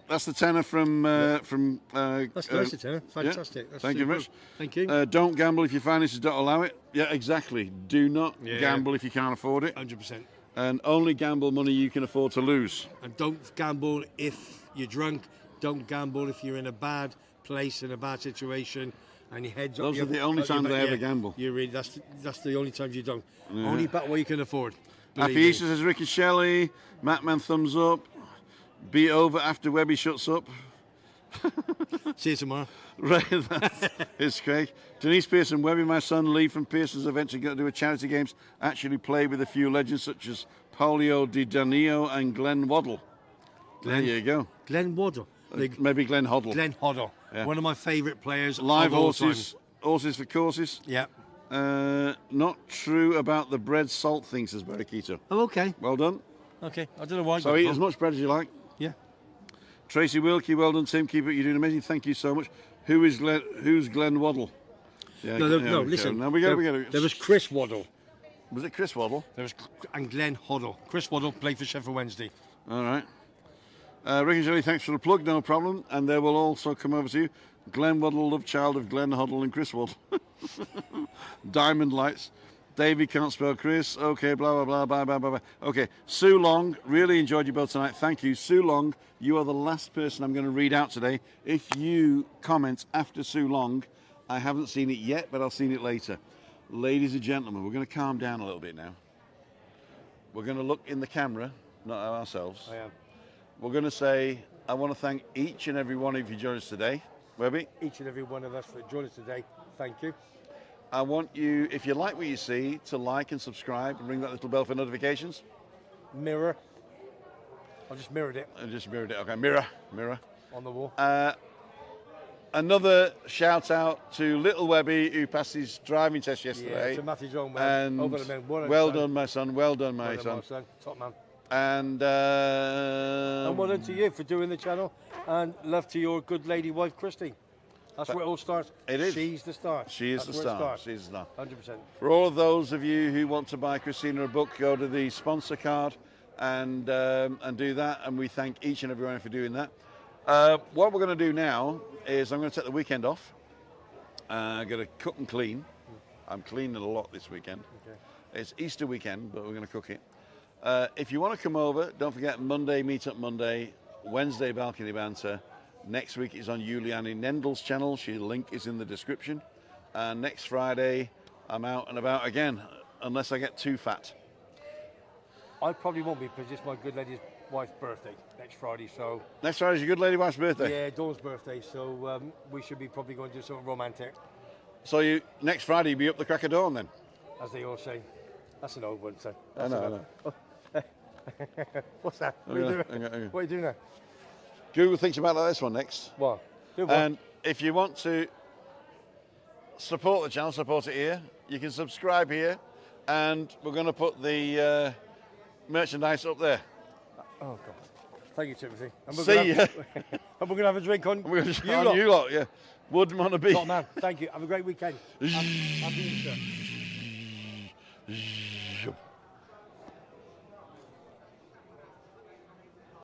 That's the tenner from. That's nice, tenner. Fantastic. Yeah. Thank you very much. Thank you. Don't gamble if your finances don't allow it. Yeah, exactly. Do not gamble if you can't afford it. 100%. And only gamble money you can afford to lose. And don't gamble if you're drunk. Don't gamble if you're in a bad place, in a bad situation, and your head's up. Those are the only times I ever gamble. You really, that's the only times you don't. Only bet what you can afford. Happy Easter, says Ricky Shelley. Mattman, thumbs up. Be over after Webby shuts up. See you tomorrow. Right, it's Craig. Denise Pearson, Webby, my son, Lee from Pearson's eventually going to do a charity games. Actually play with a few legends such as Paulio Di Danio and Glenn Waddle. There you go. Glenn Waddle. Maybe Glenn Hoddle. Glenn Hoddle. Yeah. One of my favourite players. Live of all horses. time. Horses for courses. Yeah. Not true about the bread salt thing, says Barraquito. Oh, okay. Well done. Okay. I don't know why. So eat as much bread as you like. Yeah. Tracy Wilkie, well done, Tim. Keep it. You're doing amazing. Thank you so much. Who's Glenn Waddle? Yeah, no, listen. No, we get it. There was Chris Waddle. Was it Chris Waddle? And Glenn Hoddle. Chris Waddle played for Sheffield Wednesday. All right. Rick and Jelly, thanks for the plug, no problem. And they will also come over to you. Glenn Waddle, love child of Glenn Hoddle and Chris Waddle. Diamond Lights. Davey can't spell Chris. Okay, blah, blah, blah, blah, blah, blah. Okay, Sue Long, really enjoyed you both tonight. Thank you. Sue Long, you are the last person I'm going to read out today. If you comment after Sue Long, I haven't seen it yet, but I'll see it later. Ladies and gentlemen, we're going to calm down a little bit now. We're going to look in the camera, not at ourselves. I am. We're going to say, I want to thank each and every one of you joining us today. Webby? Each and every one of us for joining us today. Thank you. I want you, if you like what you see, to like and subscribe and ring that little bell for notifications. Mirror. I've just mirrored it. I just mirrored it. Okay, mirror. On the wall. Another shout out to little Webby who passed his driving test yesterday. Yeah, to Matthew's own man. And over the men. Well done, my son. Well done, my son. Top man. And well done to you for doing the channel. And love to your good lady wife, Christy. That's where it all starts. It is. She's the star. She is the star. She's the star. 100%. For all of those of you who want to buy Christina a book, go to the sponsor card and do that. And we thank each and every one for doing that. What we're going to do now is I'm going to take the weekend off. I'm going to cook and clean. I'm cleaning a lot this weekend. Okay. It's Easter weekend, but we're going to cook it. If you want to come over, don't forget Monday, Meetup Monday, Wednesday, Balcony Banter. Next week is on Juliani Nendel's channel. Her link is in the description. And next Friday, I'm out and about again, unless I get too fat. I probably won't be because it's my good lady's wife's birthday next Friday. So next Friday's your good lady wife's birthday? Yeah, Dawn's birthday. So we should be probably going to do something romantic. So next Friday you'll be up the crack of dawn then? As they all say. That's an old one, so. I know. What's that? What are you doing? What are you doing now? Google thinks about this one next. What? And if you want to support the channel, support it here. You can subscribe here, and we're going to put the merchandise up there. Oh God! Thank you, Timothy. See ya. And we're going to have a drink on you lot. Yeah. Wouldn't want to be. Top man. Thank you. Have a great weekend. Happy Easter.